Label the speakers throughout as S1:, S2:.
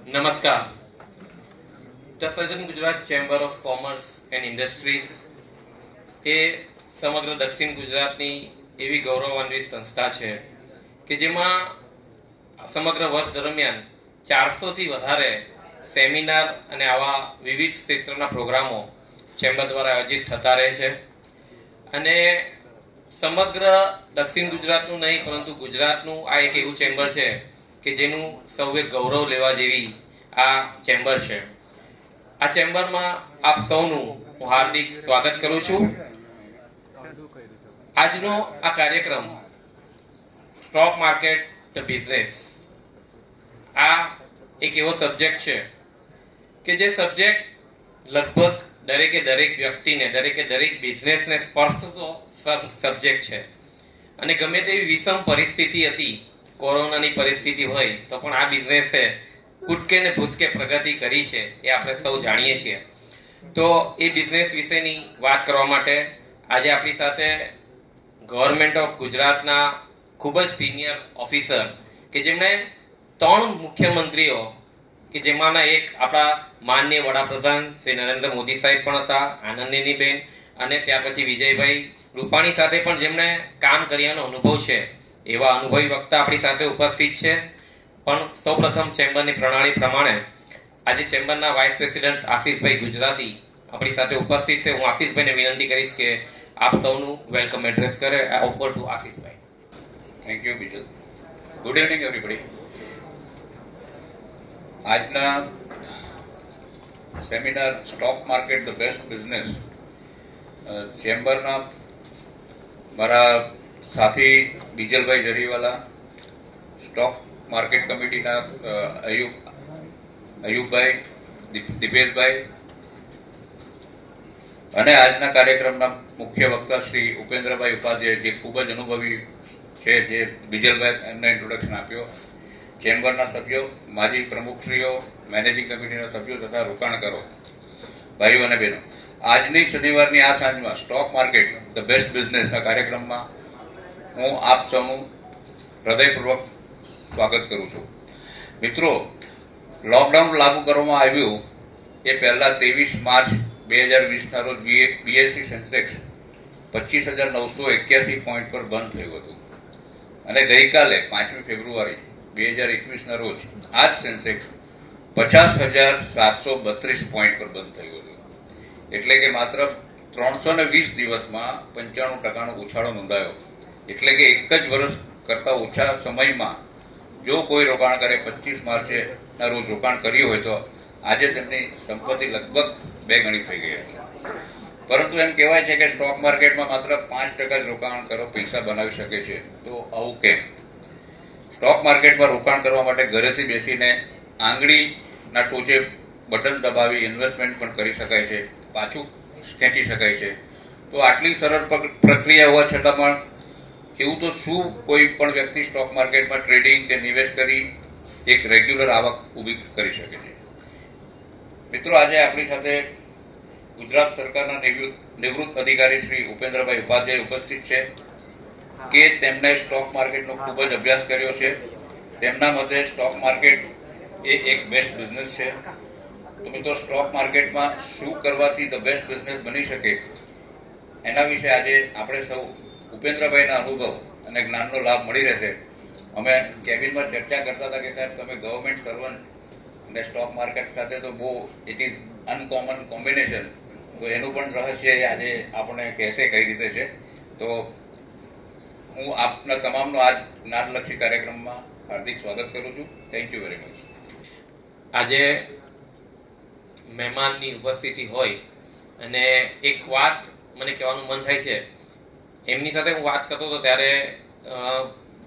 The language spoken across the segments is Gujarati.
S1: નમસ્કાર. The southern Gujarat chamber of commerce and industries એ સમગ્ર દક્ષિણ ગુજરાતની એવી ગૌરવાન્વિત સંસ્થા છે કે જેમાં સમગ્ર વર્ષ દરમિયાન 400થી વધારે સેમિનાર અને આવા વિવિધ ક્ષેત્રના પ્રોગ્રામો ચેમ્બર દ્વારા આયોજિત થતા રહે છે. અને સમગ્ર દક્ષિણ ગુજરાતનું નહીં પરંતુ ગુજરાતનું આ એક એવું ચેમ્બર છે કે જેનું સૌએ ગૌરવ લેવા જેવી આ ચેમ્બર છે. આ ચેમ્બરમાં આપ સૌનું હું હાર્દિક સ્વાગત કરું છું. આજનો આ કાર્યક્રમ સ્ટોક માર્કેટ ધ બિઝનેસ આ એક એવો સબ્જેક્ટ છે કે જે સબ્જેક્ટ લગભગ દરેક વ્યક્તિને દરેક બિઝનેસને સ્પર્શતો સબ્જેક્ટ છે. અને ગમે તેવી વિષમ પરિસ્થિતિ હતી, કોરોનાની પરિસ્થિતિ હોય તો પણ આ બિઝનેસે કૂદકે ને ભૂસકે પ્રગતિ કરી છે એ આપણે સૌ જાણીએ છીએ. તો એ બિઝનેસ વિશેની વાત કરવા માટે આજે આપણી સાથે ગવર્મેન્ટ ઓફ ગુજરાતના ખૂબ જ સિનિયર ઓફિસર કે જેમણે 3 મુખ્યમંત્રીઓ કે જેમાંના એક આપણા માનનીય વડાપ્રધાન શ્રી નરેન્દ્ર મોદી સાહેબ પણ હતા, આનંદીનીબેન, અને ત્યાર પછી વિજયભાઈ રૂપાણી સાથે પણ જેમણે કામ કર્યાનો અનુભવ છે એવા અનુભવી વક્તા આપણી સાથે ઉપસ્થિત છે. પણ સૌપ્રથમ ચેમ્બરની પ્રણાલી પ્રમાણે આજે ચેમ્બરના વાઇસ પ્રેસિડેન્ટ આશીષભાઈ ગુજરાતી આપણી સાથે ઉપસ્થિત છે. હું આશીષભાઈને વિનંતી કરીશ કે આપ સૌનું વેલકમ એડ્રેસ કરે. Over to Ashishbhai.
S2: Thank you Bijal. Good evening everybody. આજના seminar stock market the best business ચેમ્બરના મારા સાથી બીજલભાઈ જરીવાલા, સ્ટોક માર્કેટ કમિટીના અયુબભાઈ, દિપેશભાઈ અને આજના કાર્યક્રમના મુખ્ય વક્તા શ્રી ઉપેન્દ્રભાઈ ઉપાધ્યાય જે ખૂબ જ અનુભવી છે, જે બીજલભાઈ એમને ઇન્ટ્રોડક્શન આપ્યો, ચેમ્બરના સભ્યો, માજી પ્રમુખશ્રીઓ, મેનેજિંગ કમિટીના સભ્યો તથા રોકાણકારો, ભાઈઓ અને બહેનો, આજની શનિવારની આ સાંજમાં સ્ટોક માર્કેટ ધ બેસ્ટ બિઝનેસના કાર્યક્રમમાં હું આપ સૌનું હૃદયપૂર્વક સ્વાગત કરું છું. મિત્રો, લોકડાઉન લાગુ કરવામાં આવ્યું એ પહેલાં 23 માર્ચ 2020ના રોજ બીએસસી સેન્સેક્સ 25,981 પોઈન્ટ પર બંધ થયું હતું અને ગઈકાલે 5મી ફેબ્રુઆરી 2021ના રોજ આ જ સેન્સેક્સ 50,732 પોઈન્ટ પર બંધ થયું હતું. એટલે કે માત્ર 320 દિવસમાં 95% ઉછાળો નોંધાયો. એટલે કે એક જ વર્ષ કરતાં ઓછા સમયમાં જો કોઈ રોકાણકારે 25 માર્ચના રોજ રોકાણ કર્યું હોય તો આજે તેમની સંપત્તિ લગભગ 2 ગણી થઈ ગઈ હતી. પરંતુ એમ કહેવાય છે કે સ્ટોક માર્કેટમાં માત્ર 5% જ રોકાણ કરો પૈસા બનાવી શકે છે. તો આવું કેમ? સ્ટોક માર્કેટમાં રોકાણ કરવા માટે ઘરેથી બેસીને આંગળીના ટોચે બટન દબાવી ઇન્વેસ્ટમેન્ટ પણ કરી શકાય છે, પાછું ખેંચી શકાય છે. તો આટલી સરળ પ્રક્રિયા હોવા છતાં પણ એવું તો શું કોઈ પણ વ્યક્તિ સ્ટોક માર્કેટમાં ટ્રેડિંગ કે નિવેશ કરી એક રેગ્યુલર આવક ઊભી કરી શકે છે? મિત્રો, આજે આપણી સાથે ગુજરાત સરકારના નિવૃત્ત અધિકારી શ્રી ઉપેન્દ્રભાઈ ઉપાધ્યાય ઉપસ્થિત છે કે તેમણે સ્ટોક માર્કેટનો ખૂબ જ અભ્યાસ કર્યો છે. તેમના મતે સ્ટોક માર્કેટ એ એક બેસ્ટ બિઝનેસ છે. તો મિત્રો, સ્ટોક માર્કેટમાં શું કરવાથી ધ બેસ્ટ બિઝનેસ બની શકે એના વિશે આજે આપણે સૌ ઉપેન્દ્રભાઈના અનુભવ અને જ્ઞાનનો લાભ મળી રહેશે. અમે કેબિનમાં ચર્ચા કરતા હતા કે સાહેબ તમે ગવર્મેન્ટ સર્વન્ટ અને સ્ટોક માર્કેટ સાથે તો બહુ ઇટ ઇઝ અનકોમન કોમ્બિનેશન. તો એનું પણ રહસ્ય આજે આપણે કહેશે કઈ રીતે છે. તો હું આપના તમામનો આ જ્ઞાનલક્ષી કાર્યક્રમમાં હાર્દિક સ્વાગત કરું છું. Thank you very much.
S1: આજે મહેમાનની ઉપસ્થિતિ હોય અને એક વાત મને કહેવાનું મન થાય છે. એમની સાથે હું વાત કરતો હતો ત્યારે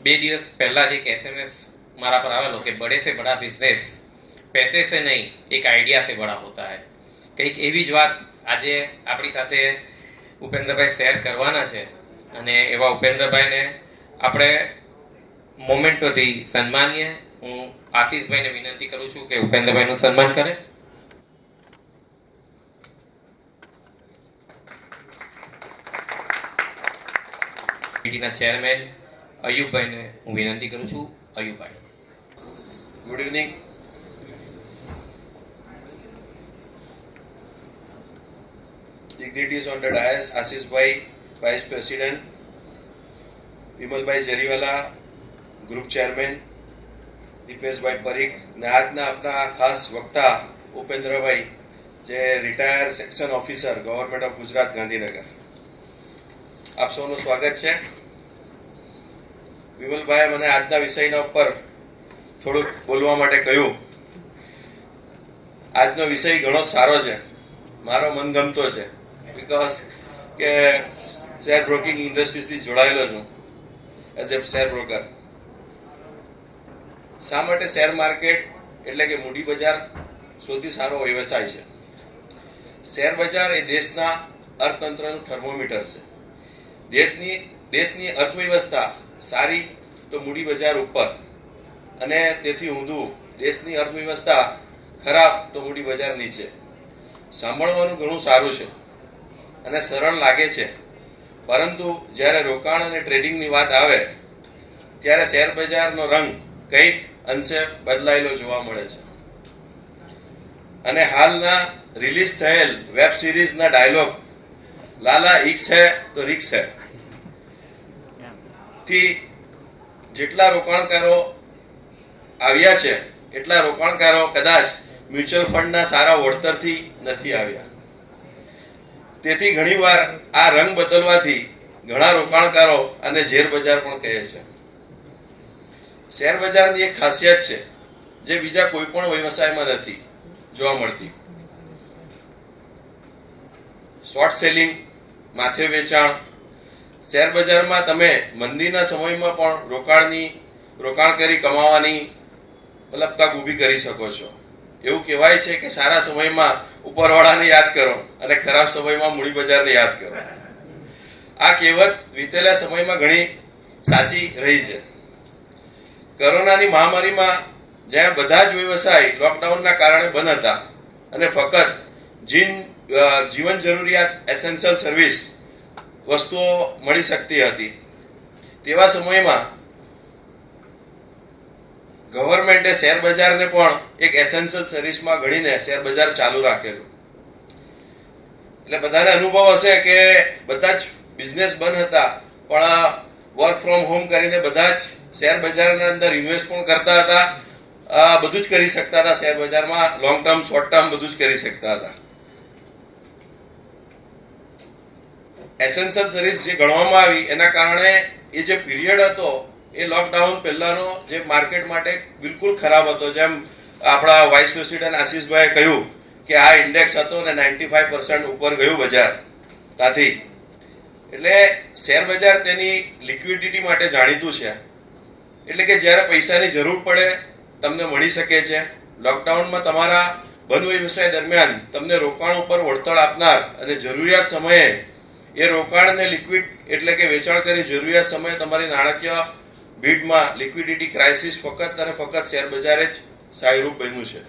S1: 2 દિવસ પહેલા જ એક SMS મારા પર આવેલો કે બડે સે બડા બિઝનેસ પૈસે સે નહીં એક આઈડિયા સે બડા હોતા હૈ. કંઈક એવી જ વાત આજે આપણી સાથે ઉપેન્દ્રભાઈ શેર કરવાના છે. અને એવા ઉપેન્દ્રભાઈને આપણે મોમેન્ટોથી સન્માનીએ. હું આશીષભાઈને વિનંતી કરું છું કે ઉપેન્દ્રભાઈનું સન્માન કરે. કમિટીના ચેરમેન અયુબભાઈને હું વિનંતી કરું છું. Ayubbhai.
S3: Good evening. dignitaries on the dais, Ashish Bhai, Vice President, Vimal Bhai Jariwala, Group Chairman, Dipesh Bhai Parikh, ને આજના આપણા ખાસ વક્તા ઉપેન્દ્રભાઈ, જે retire section officer government of Gujarat Gandhinagar, આપ સૌનું સ્વાગત છે. વિમલભાઈએ મને આજના વિષયના ઉપર થોડુંક બોલવા માટે કહ્યું. આજનો વિષય ઘણો સારો છે, મારો મનગમતો છે, બીકોઝ કે શેર બ્રોકિંગ ઇન્ડસ્ટ્રીથી જોડાયેલો છું એઝ એ શેર બ્રોકર. શા માટે શેર માર્કેટ એટલે કે મૂડી બજાર સૌથી સારો વ્યવસાય છે? શેર બજાર એ દેશના અર્થતંત્રનું થર્મોમીટર છે. દેશની અર્થવ્યવસ્થા સારી તો મૂડી બજાર ઉપર, અને તેથી ઊંધું દેશની અર્થવ્યવસ્થા ખરાબ તો મૂડી બજાર નીચે. સાંભળવાનું ઘણું સારું છે અને સરળ લાગે છે, પરંતુ જ્યારે રોકાણ અને ટ્રેડિંગની વાત આવે ત્યારે શેર બજારનો રંગ કંઈક અંશે બદલાયેલો જોવા મળે છે. અને હાલના રિલીઝ થયેલ વેબ સિરીઝના ડાયલોગ લાલા ઇક્સ હે તો રિક્સ હે થી જેટલા રોકાણકારો આવ્યા છે એટલા રોકાણકારો કદાચ મ્યુચ્યુઅલ ફંડના સારા વળતરથી નથી આવ્યા. તેથી ઘણીવાર આ રંગ બદલવાથી ઘણા રોકાણકારો અને ઝેર બજાર પણ કહે છે. શેર બજારની એક ખાસિયત છે જે બીજા કોઈ પણ વ્યવસાયમાં નથી જોવા મળતી. શોર્ટ સેલિંગ, માથે વેચાણ. શેર બજારમાં તમે મંદીના સમયમાં પણ રોકાણ કરી કમાવાની તક ઊભી કરી શકો છો. એવું કહેવાય છે કે સારા સમયમાં ઉપરવાળાને યાદ કરો અને ખરાબ સમયમાં મૂડી બજારને યાદ કરો. આ કહેવત વીતેલા સમયમાં ઘણી સાચી રહી છે. કોરોનાની મહામારીમાં જ્યાં બધા જ વ્યવસાય લોકડાઉનના કારણે બંધ હતા અને ફક્ત જીવન જરૂરિયાત એસેન્શિયલ સર્વિસ વસ્તુઓ મળી શકતી હતી, તેવા સમયમાં ગવર્મેન્ટે શેર બજારને પણ એક એસેન્શિયલ સર્વિસમાં ગણીને શેર બજાર ચાલુ રાખેલું. એટલે બધાને અનુભવ હશે કે બધા જ બિઝનેસ બંધ હતા, પણ વર્ક ફ્રોમ હોમ કરીને બધા જ શેર બજારના અંદર ઇન્વેસ્ટ પણ કરતા હતા, બધું જ કરી શકતા હતા. શેર બજારમાં લોંગ ટર્મ, શોર્ટ ટર્મ બધું જ કરી શકતા હતા. એસેન્શિયલ સર્વિસ જે ગણવામાં આવી એના કારણે એ જે પીરિયડ હતો એ લોકડાઉન પહેલાનો જે માર્કેટ માટે બિલકુલ ખરાબ હતો. જેમ આપણા વાઇસ પ્રેસિડેન્ટ આશીષભાઈએ કહ્યું કે આ ઇન્ડેક્સ હતો ને 95% ઉપર ગયું બજાર ત્યાંથી. એટલે શેર બજાર તેની લિક્વિડિટી માટે જાણીતું છે. એટલે કે જ્યારે પૈસાની જરૂર પડે તમને મળી શકે છે. લોકડાઉનમાં તમારા બંધ વ્યવસાય દરમિયાન તમને રોકાણ ઉપર વળતર આપનાર અને જરૂરિયાત સમયે એ રોકાણને લિક્વિડ એટલે કે વેચાણ કરી જરૂરિયાત સમયે તમારી નાણાકીય ભીડમાં લિક્વિડિટી ક્રાઇસિસ ફક્ત અને ફક્ત શેર બજારે જ સહાયરૂપ બન્યું છે.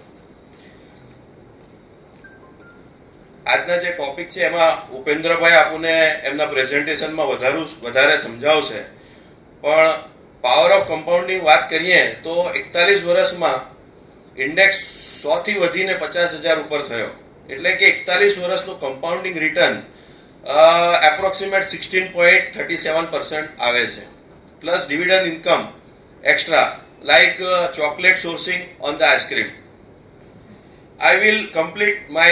S3: આજના જે ટોપિક છે એમાં ઉપેન્દ્રભાઈ આપણને એમના પ્રેઝન્ટેશનમાં વધારે સમજાવશે, પણ પાવર ઓફ કમ્પાઉન્ડિંગ વાત કરીએ તો 41 વર્ષમાં ઇન્ડેક્સ 100 થી વધીને 50,000 ઉપર થયો. એટલે કે 41 વર્ષનું કમ્પાઉન્ડિંગ રિટર્ન એપ્રોક્સિમેટ 16.37% આવે છે, plus dividend income extra like chocolate sourcing on the ice cream. I will complete my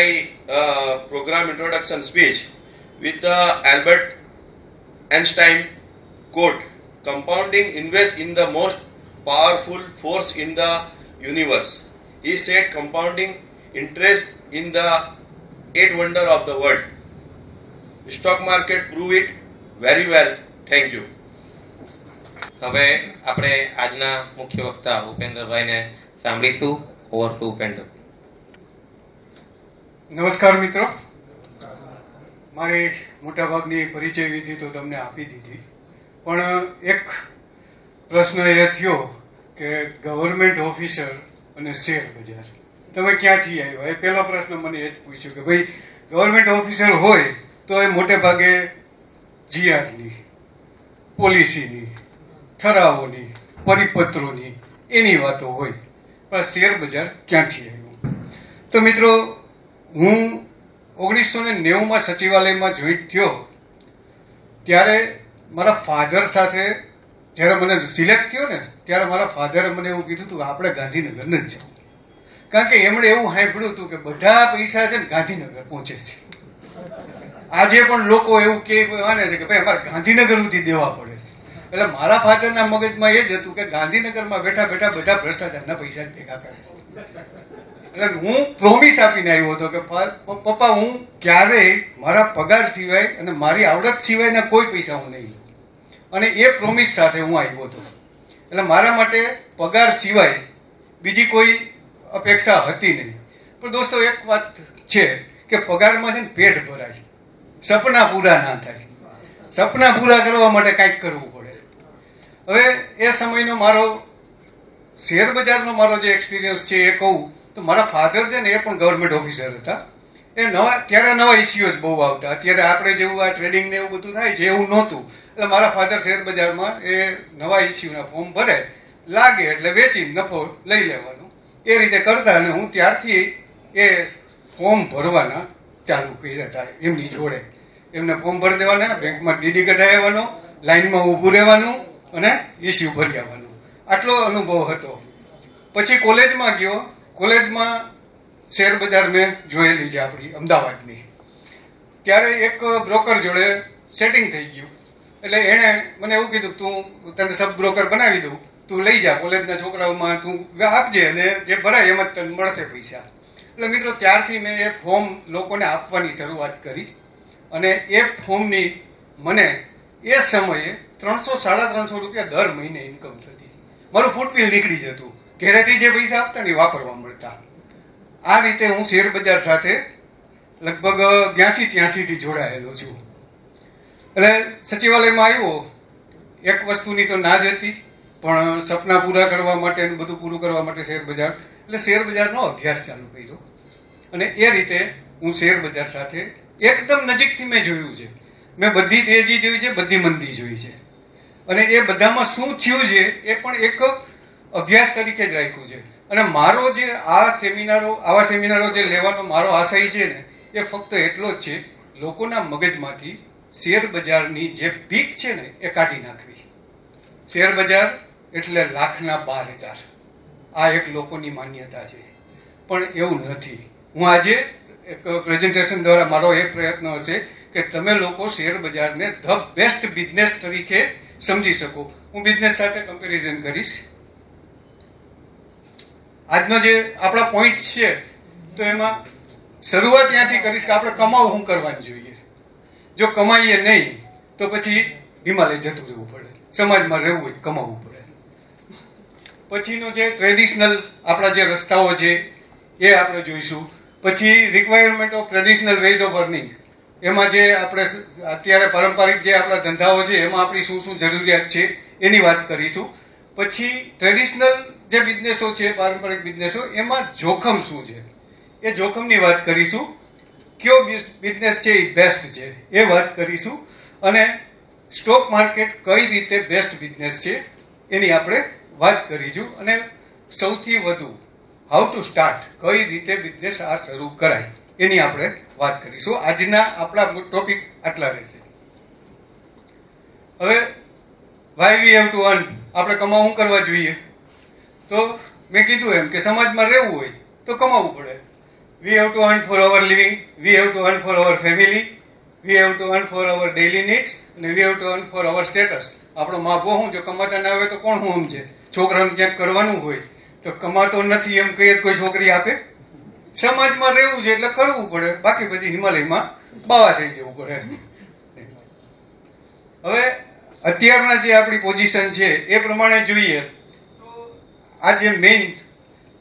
S3: program introduction speech with the Albert Einstein quote, "Compounding invests in the most powerful force in the universe." He said compounding interest in the 8 wonder of the world. Stock market prove it very well. Thank you.
S1: હવે આપણે આજના મુખ્ય વક્તા ઉપેન્દ્રભાઈને સાંભળીશું. Over to Upendra.
S4: નમસ્કાર મિત્રો, મારી મોટાભાગની પરિચય વિધિ તો તમને આપી દીધી, પણ એક પ્રશ્ન એ થયો કે ગવર્મેન્ટ ઓફિસર અને શેર બજાર તમે ક્યાંથી આવ્યા? એ પહેલો પ્રશ્ન મને એ જ પૂછ્યો કે ભાઈ ગવર્મેન્ટ ઓફિસર હોય તો એ મોટે ભાગે જીઆરની, પોલિસીની, ઠરાવોની, પરિપત્રોની એની વાતો હોય, પણ શેર બજાર ક્યાંથી આવ્યું? તો મિત્રો, હું 1990માં સચિવાલયમાં જોઈન્ટ થયો ત્યારે મારા ફાધર સાથે જ્યારે મને સિલેક્ટ થયો ને ત્યારે મારા ફાધરે મને એવું કીધું હતું કે આપણે ગાંધીનગર નથી જવું, કારણ કે એમણે એવું સાંભળ્યું હતું કે બધા પૈસા છે ને ગાંધીનગર પહોંચે છે. આજે પણ લોકો એવું માને છે કે ભાઈ અમારે ગાંધીનગર સુધી દેવા પડે છે. એટલે મારા ફાધરના મગજમાં એ જ હતું કે ગાંધીનગરમાં બેઠા બેઠા બધા ભ્રષ્ટાચારના પૈસા જ ભેગા કરે છે. એટલે હું પ્રોમિસ આપીને આવ્યો હતો કે પપ્પા હું ક્યારેય મારા પગાર સિવાય અને મારી આવડત સિવાયના કોઈ પૈસા હું નહીં લઉં, અને એ પ્રોમિસ સાથે હું આવ્યો હતો. એટલે મારા માટે પગાર સિવાય બીજી કોઈ અપેક્ષા હતી નહીં. પણ દોસ્તો એક વાત છે કે પગારમાં છે ને પેટ ભરાય, સપના પૂરા ના થાય. સપના પૂરા કરવા માટે કાંઈક કરવું પડે. હવે એ સમયનો મારો શેર બજારનો મારો જે એક્સપિરિયન્સ છે એ કહું તો મારા ફાધર છે ને એ પણ ગવર્મેન્ટ ઓફિસર હતા. એ ત્યારે નવા ઇસ્યુઓ જ બહુ આવતા. અત્યારે આપણે જેવું આ ટ્રેડિંગ ને એવું બધું થાય છે એવું નહોતું. એટલે મારા ફાધર શેર બજારમાં એ નવા ઇસ્યુના ફોર્મ ભરે, લાગે એટલે વેચી નફો લઈ લેવાનો એ રીતે કરતા. અને હું ત્યારથી એ ફોર્મ ભરવાના ચાલુ કર્યા હતા એમની જોડે. એમને ફોર્મ ભરી દેવાના, બેંકમાં ડીડી કઢાવી આવવાનો, લાઈનમાં ઊભું રહેવાનું અને ઇસ્યુ ભરી આવવાનું. આટલો અનુભવ હતો. પછી કોલેજમાં ગયો. કોલેજમાં શેર બજાર મેં જોયેલી છે આપણી અમદાવાદની. ત્યારે એક બ્રોકર જોડે સેટિંગ થઈ ગયું. એટલે એણે મને એવું કીધું તું તને સબ બ્રોકર બનાવી દઉં, તું લઈ જા કોલેજના છોકરાઓમાં તું આપજે અને જે ભરાય એમ જ તને મળશે પૈસા. એટલે મિત્રો ત્યારથી મેં એ ફોર્મ લોકોને આપવાની શરૂઆત કરી. અને એ ફોર્મની મને એ સમયે 300-350 રૂપિયા દર મહિને ઇન્કમ થતી. મારું ફૂડ બિલ નીકળી જતું. ઘરેથી જે પૈસા આપતા ને વાપરવા મળતા. આ રીતે હું શેર બજાર સાથે લગભગ 82-83થી જોડાયેલો છું. એટલે સચિવાલયમાં આવ્યો, એક વસ્તુની તો ના જ હતી, પણ સપના પૂરા કરવા માટે બધું પૂરું કરવા માટે શેર બજાર, એટલે શેર બજારનો અભ્યાસ ચાલુ કર્યો. અને એ રીતે હું શેર બજાર સાથે એકદમ નજીકથી મેં જોયું છે. મેં બધી તેજી જોઈ છે, બધી મંદી જોઈ છે. અને એ બધામાં શું થયું છે એ પણ એક અભ્યાસ તરીકે જ રાખ્યું છે. અને મારો જે આવા સેમિનારો જે લેવાનો મારો આશય છે ને એ ફક્ત એટલો જ છે, લોકોના મગજમાંથી શેર બજારની જે બીક છે ને એ કાઢી નાખવી. શેર બજાર એટલે 1,12,000 આ એક લોકોની માન્યતા છે, પણ એવું નથી. હું આજે એક પ્રેઝન્ટેશન દ્વારા મારો એ પ્રયત્ન હશે કે તમે લોકો શેર બજારને ધ બેસ્ટ બિઝનેસ તરીકે સમજી શકો. હું બિઝનેસ સાથે કમ્પેરિઝન કરીશ. આજનો જે આપણા પોઈન્ટ છે તો એમાં શરૂઆત ત્યાંથી કરીશ કે આપણે કમાવું શું કરવાનું જોઈએ. જો કમાઈએ નહીં તો પછી હિમાલય જતું રહેવું પડે, સમાજમાં રહેવું હોય કમાવવું પડે. પછીનો જે ટ્રેડિશનલ આપણા જે રસ્તાઓ છે એ આપણે જોઈશું. પછી requirement of traditional ways of earning, એમાં જે આપણે અત્યારે પારંપરિક જે આપણા ધંધાઓ છે એમાં આપણી શું શું જરૂરિયાત છે એની વાત કરીશું. પછી ટ્રેડિશનલ જે બિઝનેસો છે, પારંપરિક બિઝનેસો, એમાં જોખમ શું છે એ જોખમની વાત કરીશું. કયો બિઝનેસ છે એ બેસ્ટ છે એ વાત કરીશું. અને સ્ટોક માર્કેટ કઈ રીતે બેસ્ટ બિઝનેસ છે એની આપણે વાત કરીશું. અને સૌથી વધુ હાઉ ટુ સ્ટાર્ટ, કઈ રીતે બિઝનેસ આ શરૂ કરાય એની આપણે વાત કરીશું. આજના આપણા ટોપિક આટલા રહેશે. હવે why we have to earn, આપણે કમાવું કરવા જોઈએ. તો મેં કીધું એમ કે સમાજમાં રહેવું હોય તો કમાવું પડે. We have to earn for our living, we have to earn for our family, we have to earn for our daily needs, અને we have to earn for our status. આપણો મા બહુ હું જો કમાતા ના આવે તો કોણ હું સમજે. છોકરાને ક્યાંક કરવાનું હોય તો કમાતો નથી એમ કહીએ કોઈ છોકરી આપે. સમાજમાં રહેવું છે એટલે કરવું પડે, બાકી પછી હિમાલયમાં બાવા થઈ જવું પડે. હવે અત્યારના જે આપણી પોઝિશન છે એ પ્રમાણે જોઈએ તો આ જે મેઇન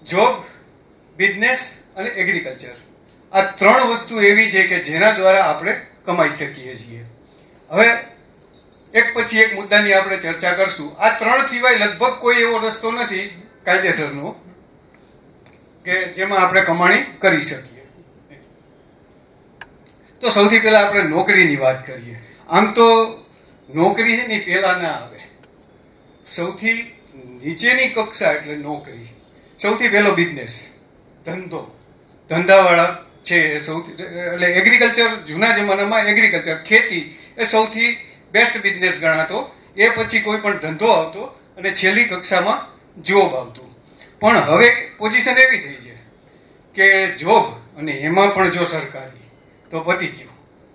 S4: જોબ, બિઝનેસ અને એગ્રીકલ્ચર, આ 3 વસ્તુ એવી છે કે જેના દ્વારા આપણે કમાઈ શકીએ છીએ. હવે એક પછી એક મુદ્દાની આપણે ચર્ચા કરશું. આ 3 સિવાય લગભગ કોઈ એવો રસ્તો નથી કાયદેસરનો કે જેમાં આપણે કમાણી કરી શકીએ. તો સૌથી પહેલા આપણે નોકરીની વાત કરીએ. આમ તો નોકરી છે ને પહેલા ના આવે. સૌથી નીચેની કક્ષા એટલે નોકરી. સૌથી પહેલો બિઝનેસ, ધંધો. ધંધાવાળા છે એ સૌથી એટલે એગ્રીકલ્ચર જૂના જમાનામાં એગ્રીકલ્ચર ખેતી એ સૌથી બેસ્ટ બિઝનેસ ગણાતો. એ પછી કોઈ પણ ધંધો આવતો અને છેલ્લી કક્ષામાં જોબ આવતું. પણ હવે પોઝિશન એવી થઈ છે કે જોબ અને એમાં પણ જો સરકારી તો પતી ગયું.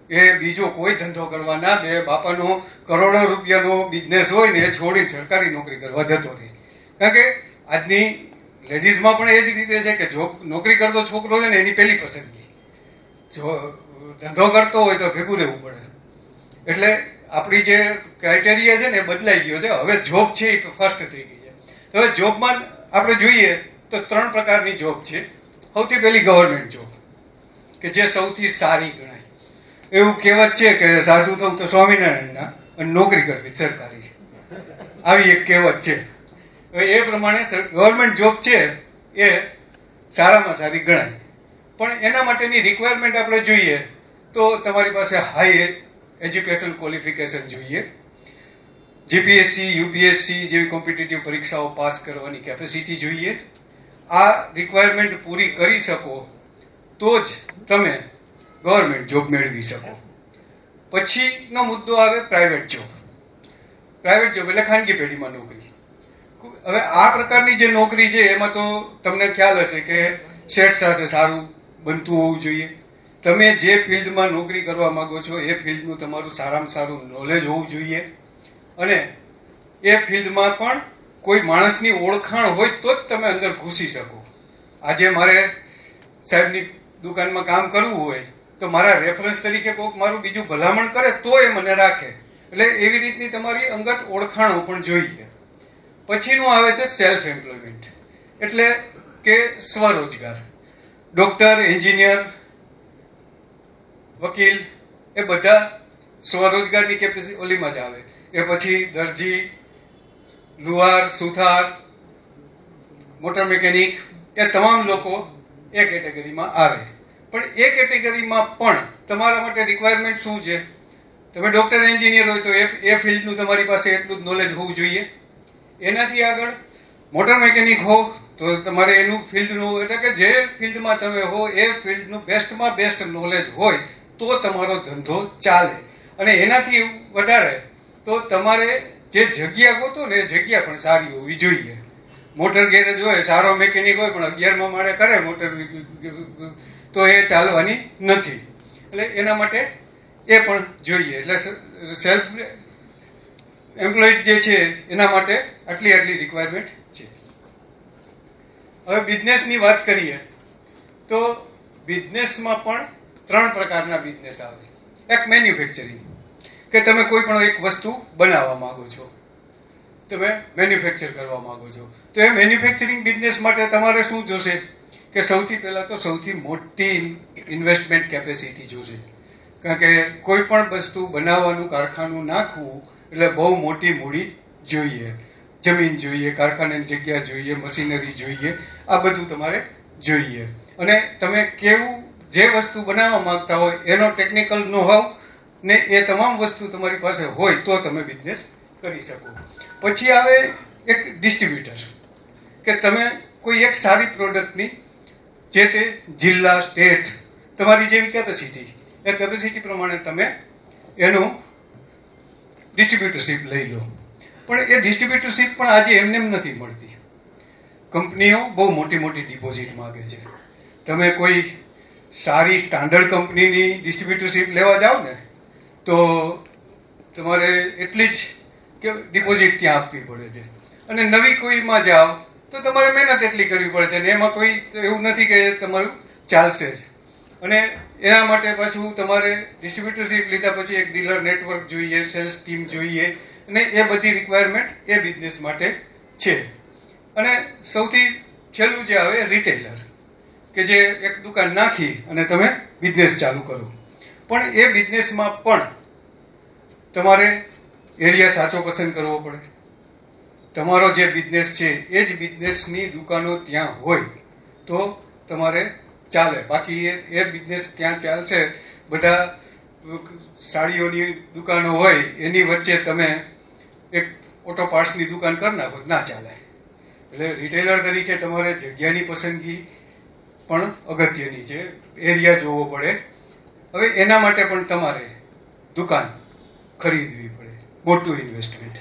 S4: એ બીજો કોઈ ધંધો કરવા ના દે. બાપાનો કરોડો રૂપિયાનો બિઝનેસ હોય ને એ છોડીને સરકારી નોકરી કરવા જતો રહે. કારણ કે આજની લેડીઝમાં પણ એ જ રીતે છે કે જોબ નોકરી કરતો છોકરો છે ને એની પહેલી પસંદગી. જો ધંધો કરતો હોય તો ભેગું રહેવું પડે. એટલે આપણી જે ક્રાઇટેરિયા છે ને એ બદલાઈ ગયો છે. હવે જોબ છે એ ફર્સ્ટ થઈ ગઈ છે. હવે જોબમાં આપણે જોઈએ તો 3 પ્રકારની જોબ છે. સૌથી પહેલી ગવર્મેન્ટ જોબ કે જે સૌથી સારી ગણાય. એવું કહેવત છે કે સાધુ થવું તો સ્વામિનારાયણના અને નોકરી કરવી સરકારી. આવી એક કહેવત છે. હવે એ પ્રમાણે ગવર્મેન્ટ જોબ છે એ સારામાં સારી ગણાય. પણ એના માટેની રિક્વાયરમેન્ટ આપણે જોઈએ તો તમારી પાસે હાઈ એજ્યુકેશન ક્વોલિફિકેશન જોઈએ. જીપીએસસી યુપીએસસી જેવી કોમ્પિટિટિવ પરીક્ષાઓ પાસ કરવાની કેપેસિટી જોઈએ. આ રિક્વાયરમેન્ટ પૂરી કરી શકો તો જ તમે ગવર્મેન્ટ જોબ મેળવી શકો. પછીનો મુદ્દો આવે પ્રાઇવેટ જોબ. પ્રાઇવેટ જોબ એટલે ખાનગી પેઢીમાં નોકરી. હવે આ પ્રકારની જે નોકરી છે એમાં તો તમને ખ્યાલ હશે કે શેઠ સાથે સારું બનતું હોવું જોઈએ. તમે જે ફિલ્ડમાં નોકરી કરવા માંગો છો એ ફિલ્ડનું તમારું સારામાં સારું નોલેજ હોવું જોઈએ. અને એ ફિલ્ડમાં પણ કોઈ માણસની ઓળખાણ હોય તો જ તમે અંદર ઘૂસી શકો. આજે મારે સાહેબની દુકાનમાં કામ કરવું હોય તો મારા રેફરન્સ તરીકે કોઈક મારું બીજું ભલામણ કરે તો એ મને રાખે. એટલે એવી રીતની તમારી અંગત ઓળખાણો પણ જોઈએ. પછીનું આવે છે સેલ્ફ એમ્પ્લોયમેન્ટ એટલે કે સ્વરોજગાર. ડૉક્ટર, એન્જિનિયર, વકીલ એ બધા સ્વરોજગારની કેપેસિટી ઓલીમાં જ આવે. એ પછી દરજી, લુહાર, સુથાર, મોટર મિકેનિક એ તમામ લોકો એ કેટેગરીમાં આવે. પણ એ કેટેગરીમાં પણ તમારા માટે રિક્વાયરમેન્ટ શું છે? તમે ડૉક્ટર, એન્જિનિયર હોય તો એ ફિલ્ડનું તમારી પાસે એટલું જ નોલેજ હોવું જોઈએ. એનાથી આગળ મોટર મિકેનિક હો તો તમારે એનું ફિલ્ડનું એટલે કે જે ફિલ્ડમાં તમે હો એ ફિલ્ડનું બેસ્ટમાં બેસ્ટ નોલેજ હોય તો તમારો ધંધો ચાલે. અને એનાથી વધારે તો તમારે જે જગ્યા ગોતો ને એ જગ્યા પણ સારી હોવી જોઈએ. મોટર ગેરેજ હોય, સારો મેકેનિક હોય પણ 11મા માળે કરે મોટર તો એ ચાલવાની નથી. એટલે એના માટે એ પણ જોઈએ. એટલે સેલ્ફ એમ્પ્લોયડ જે છે એના માટે આટલી રિક્વાયરમેન્ટ છે. હવે બિઝનેસની વાત કરીએ તો બિઝનેસમાં પણ 3 પ્રકારના બિઝનેસ આવે. એક મેન્યુફેક્ચરિંગ કે તમે કોઈ પણ એક વસ્તુ બનાવવા માંગો છો, તમે મેન્યુફેક્ચર કરવા માંગો છો. તો એ મેન્યુફેક્ચરિંગ બિઝનેસ માટે તમારે શું જોશે કે સૌથી પહેલાં તો સૌથી મોટી ઇન્વેસ્ટમેન્ટ કેપેસિટી જોશે. કારણ કે કોઈ પણ વસ્તુ બનાવવાનું કારખાનું નાખવું એટલે બહુ મોટી મૂડી જોઈએ. જમીન જોઈએ, કારખાનાની જગ્યા જોઈએ, મશીનરી જોઈએ, આ બધું તમારે જોઈએ. અને તમે કેવું જે વસ્તુ બનાવવા માંગતા હોય એનો ટેકનિકલ નોહાવ ને એ તમામ વસ્તુ તમારી પાસે હોય તો તમે બિઝનેસ કરી શકો. પછી આવે એક ડિસ્ટ્રીબ્યુટર કે તમે કોઈ એક સારી પ્રોડક્ટની જે તે જિલ્લા, સ્ટેટ તમારી જેવી કેપેસિટી એ કેપેસિટી પ્રમાણે તમે એનું ડિસ્ટ્રીબ્યુટરશીપ લઈ લો. પણ એ ડિસ્ટ્રીબ્યુટરશીપ પણ આજે એમને એમ નથી મળતી. કંપનીઓ બહુ મોટી મોટી ડિપોઝિટ માગે છે. તમે કોઈ સારી સ્ટાન્ડર્ડ કંપનીની ડિસ્ટ્રીબ્યુટરશીપ લેવા જાઓ ને તો તમારે એટલી જ કે ડિપોઝિટ ત્યાં આપવી પડે છે. અને નવી કોઈમાં જાઓ તો તમારે મહેનત એટલી કરવી પડે છે. અને એમાં કોઈ એવું નથી કે તમારું ચાલશે જ. અને એના માટે પાછું તમારે ડિસ્ટ્રીબ્યુટરશીપ લીધા પછી એક ડીલર નેટવર્ક જોઈએ, સેલ્સ ટીમ જોઈએ અને એ બધી રિક્વાયરમેન્ટ એ બિઝનેસ માટે છે. અને સૌથી છેલ્લું જે આવે રિટેલર કે જે એક દુકાન નાખી અને તમે બિઝનેસ ચાલુ કરો. પણ એ બિઝનેસમાં પણ તમારે એરિયા સાચો પસંદ કરવો પડે. તમારો જે બિઝનેસ છે એ જ બિઝનેસની દુકાનો ત્યાં હોય તો તમારે ચાલે. બાકી એ બિઝનેસ ત્યાં ચાલશે. બધા સાડીઓની દુકાનો હોય એની વચ્ચે તમે એક ઓટો પાર્ટ્સની દુકાન કરી નાખો ના ચાલે. એટલે રિટેલર તરીકે તમારે જગ્યાની પસંદગી, પણ અગત્યની છે, એરિયા જોવો પડે. હવે એના માટે પણ તમારે દુકાન ખરીદવી પડે, મોટું ઇન્વેસ્ટમેન્ટ.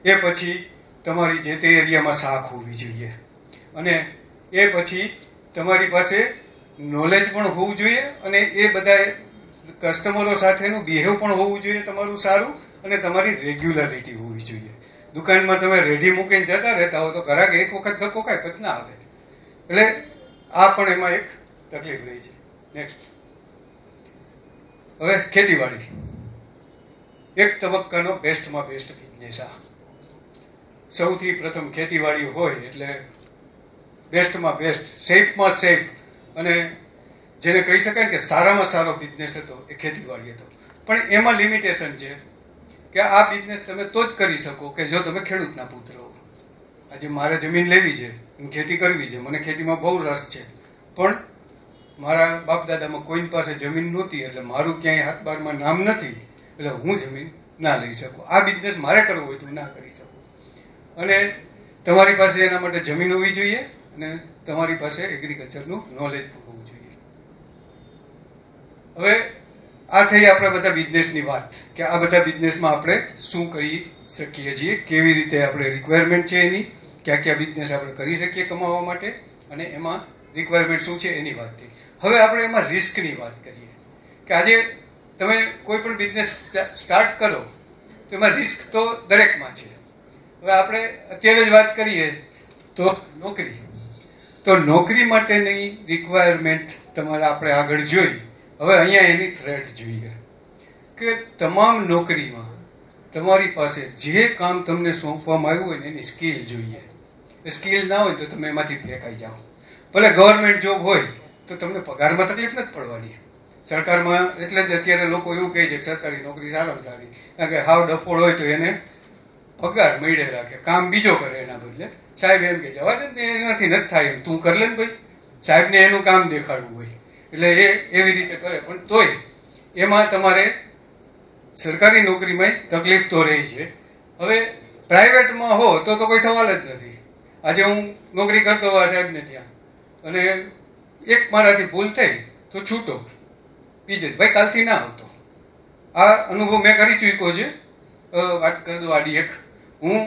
S4: એ પછી તમારી જે તે એરિયામાં શાખ હોવી જોઈએ, અને એ પછી તમારી પાસે નોલેજ પણ હોવું જોઈએ, અને એ બધા કસ્ટમરો સાથેનું બિહેવ પણ હોવું જોઈએ તમારું સારું, અને તમારી રેગ્યુલરિટી હોવી જોઈએ. દુકાનમાં તમે રેડી મૂકીને જતા રહેતા હો તો ગ્રાહક એક વખત ધક્કો ખાય પછી ના આવે. એટલે આ પણ એમાં એક તકલીફ રહી છે. નેક્સ્ટ, હવે ખેતીવાડી એક તબક્કાનો બેસ્ટમાં બેસ્ટ બિઝનેસ. આ સૌથી પ્રથમ ખેતીવાડી હોય એટલે બેસ્ટમાં બેસ્ટ, સેફમાં સેફ, અને જેને કહી શકાય કે સારામાં સારો બિઝનેસ હતો એ ખેતીવાડી હતો. પણ એમાં લિમિટેશન છે કે આ બિઝનેસ તમે તો જ કરી શકો કે જો તમે ખેડૂતના પુત્ર હો. આજે મારે જમીન લેવી છે, ખેતી કરવી છે, મને ખેતીમાં બહુ રસ છે, પણ મારા બાપ દાદામાં કોઈ પાસે જમીન નહોતી, એટલે મારું ક્યાંય હાથ બારમાં નામ નથી, એટલે હું જમીન ના લઈ શકું. આ બિઝનેસ મારે કરવો હોય તો ના કરી શકું. અને તમારી પાસે એના માટે જમીન હોવી જોઈએ, અને તમારી પાસે એગ્રીકલ્ચરનું નોલેજ પણ હોવું જોઈએ. હવે આ થઈ આપણે બધા બિઝનેસની વાત, કે આ બધા બિઝનેસમાં આપણે શું કરી શકીએ છીએ, કેવી રીતે આપણે રિક્વાયરમેન્ટ છે એની, ક્યાં ક્યાં બિઝનેસ આપણે કરી શકીએ કમાવા માટે, અને એમાં રિક્વાયરમેન્ટ શું છે એની વાત થઈ. હવે આપણે એમાં રિસ્કની વાત કરીએ કે આજે તમે કોઈ પણ બિઝનેસ સ્ટાર્ટ કરો તો એમાં રિસ્ક તો દરેકમાં છે. હવે આપણે અત્યારે જ વાત કરીએ તો નોકરી, તો નોકરી માટેની રિક્વાયરમેન્ટ તમારે આપણે આગળ જોઈ. હવે અહીંયા એની થ્રેટ જોઈએ કે તમામ નોકરીમાં તમારી પાસે જે કામ તમને સોંપવામાં આવ્યું હોય ને એની સ્કિલ જોઈએ. એ સ્કિલ ના હોય તો તમે એમાંથી ફેંકાઈ જાઓ. ભલે ગવર્મેન્ટ જોબ હોય તો તમને પગારમાં તકલીફ નથી પડવાની. સરકારમાં એટલે જ અત્યારે લોકો એવું કહે છે કે સરકારી નોકરી સારામાં સારી, કારણ કે હાવ ડફોળ હોય તો એને પગાર મળે રાખે, કામ બીજો કરે એના બદલે. સાહેબ એમ કે જવા દે ને, એનાથી નથી થાય એમ, તું કર લે ને ભાઈ. સાહેબને એનું કામ દેખાડવું હોય એટલે એ એવી રીતે કરે. પણ તોય એમાં તમારે સરકારી નોકરીમાં તકલીફ તો રહી છે. હવે પ્રાઇવેટમાં હો તો કોઈ સવાલ જ નથી. આજે હું નોકરી કરતો હોવા સાહેબને ત્યાં, અને એક મારાથી ભૂલ થઈ તો છૂટો, બીજે ભાઈ કાલથી ના આવતો. આ અનુભવ મેં કરી ચૂક્યો છે. વાત કરી દઉં આડી એક, હું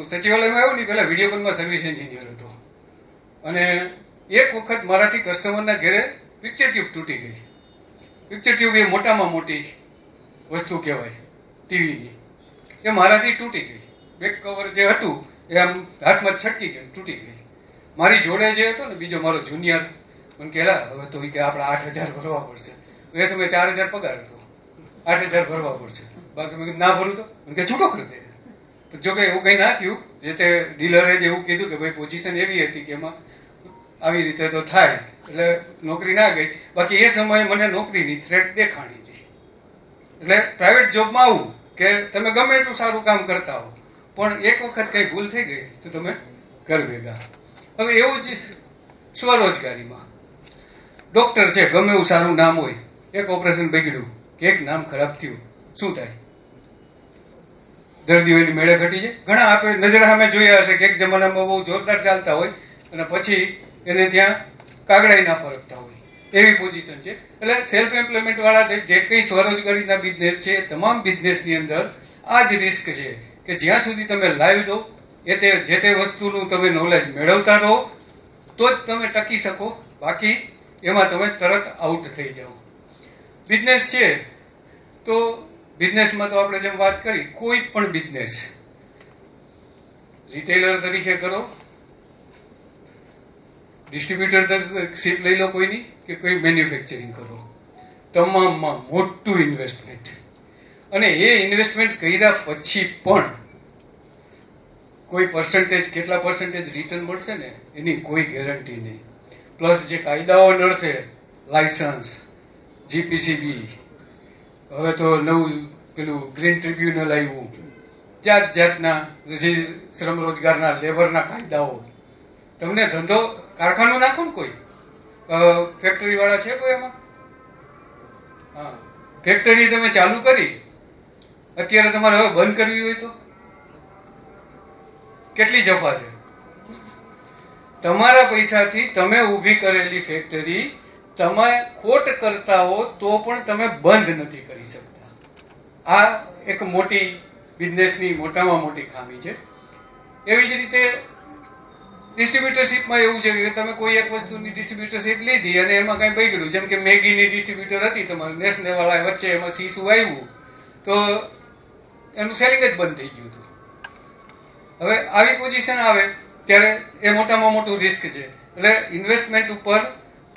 S4: સચિવાલયમાં આવ્યો ને પહેલાં વિડીયો કોલમાં સર્વિસ એન્જિનિયર હતો, અને એક વખત મારાથી કસ્ટમરના ઘરે પિક્ચર ટ્યુબ તૂટી ગઈ. પિક્ચર ટ્યુબ એ મોટામાં મોટી વસ્તુ કહેવાય ટીવીની, એ મારાથી તૂટી ગઈ. બેક કવર જે હતું એ આમ હાથમાં છટકી ગયું, તૂટી ગઈ. મારી જોડે જે હતો ને બીજો મારો જુનિયર, મને કહેલા હવે તો કે આપણે 8,000 ભરવા પડશે. એ સમયે 4,000 પગાર હતો, 8,000 ભરવા પડશે. બાકી મેં ના ભરું તો મને કે છૂટો કરી દે. જો કે એવું કંઈ ના થયું. જે તે ડીલરે જ એવું કીધું કે ભાઈ પોઝિશન એવી હતી કે એમાં આવી રીતે તો થાય, એટલે નોકરી ના ગઈ. બાકી એ સમયે મને નોકરીની થ્રેટ દેખાણી હતી. એટલે પ્રાઇવેટ જોબમાં આવું કે તમે ગમે એટલું સારું કામ કરતા હો, પણ એક વખત કંઈ ભૂલ થઈ ગઈ તો તમે ઘર ભેગા. હવે એવું જ સ્વરોજગારીમાં ડૉક્ટર છે, ગમે એવું સારું નામ હોય, એક ઓપરેશન બગડ્યું કે એક નામ ખરાબ થયું, શું થાય? દર્દીઓની મેળે ઘટી જાય. ઘણા આપણે નજર સામે જોયા હશે કે એક જમાનામાં બહુ જોરદાર ચાલતા હોય અને પછી એને ત્યાં કાગડાઈના ફરકતા હોય, એવી પોઝિશન છે. એટલે સેલ્ફ એમ્પ્લોયમેન્ટ વાળા જે કંઈ સ્વરોજગારીના બિઝનેસ છે, તમામ બિઝનેસની અંદર આ જ રિસ્ક છે કે જ્યાં સુધી તમે લાઈવ દો, જે તે વસ્તુનું તમે નોલેજ મેળવતા રહો તો જ તમે ટકી શકો. બાકી એમાં તમે તરત આઉટ થઈ જાઓ. બિઝનેસ છે તો બિઝનેસમાં તો આપણે જેમ વાત કરી, કોઈ પણ બિઝનેસ રિટેલર તરીકે કરો, ડિસ્ટ્રીબ્યુટરશીપ લઈ લો કોઈની, કે કોઈ મેન્યુફેક્ચરિંગ કરો, તમામમાં મોટું ઇન્વેસ્ટમેન્ટ. અને એ ઇન્વેસ્ટમેન્ટ કર્યા પછી પણ કોઈ પર્સન્ટેજ, કેટલા પર્સન્ટેજ રિટર્ન મળશે ને એની કોઈ ગેરંટી નહીં. પ્લસ જે કાયદાઓ નડશે, લાયસન્સ, જીપીસીબી, હવે તો નવું પેલું ગ્રીન ટ્રિબ્યુનલ આવ્યું, જાત જાતના જે શ્રમ રોજગારના લેબરના કાયદાઓ. તમને ધંધો કારખાનું નાખો ને કોઈ ફેક્ટરી વાળા છે કોઈ એમાં? હા, ફેક્ટરી તમે ચાલુ કરી, અત્યારે તમારે હવે બંધ કરવી હોય તો કેટલી જફા છે. તમારા પૈસાથી તમે ઊભી કરેલી ફેક્ટરી તમે ખોટ કરતા હો તો પણ તમે બંધ નથી કરી શકતા. આ એક મોટી બિઝનેસની મોટામાં મોટી ખામી છે. એવી જ રીતે ડિસ્ટ્રીબ્યુટરશીપમાં એવું છે કે તમે કોઈ એક વસ્તુની ડિસ્ટ્રીબ્યુટરશીપ લીધી અને એમાં કાંઈ બગડ્યું, જેમ કે મેગીની ડિસ્ટ્રીબ્યુટર હતી તમારે નેશનલવાળા વચ્ચે એમાં ઈસુ આવ્યું તો એનું સેલિંગ જ બંધ થઈ ગયું હતું. હવે આવી પોઝિશન આવે ત્યારે એ મોટામાં મોટું રિસ્ક છે. એટલે ઇન્વેસ્ટમેન્ટ ઉપર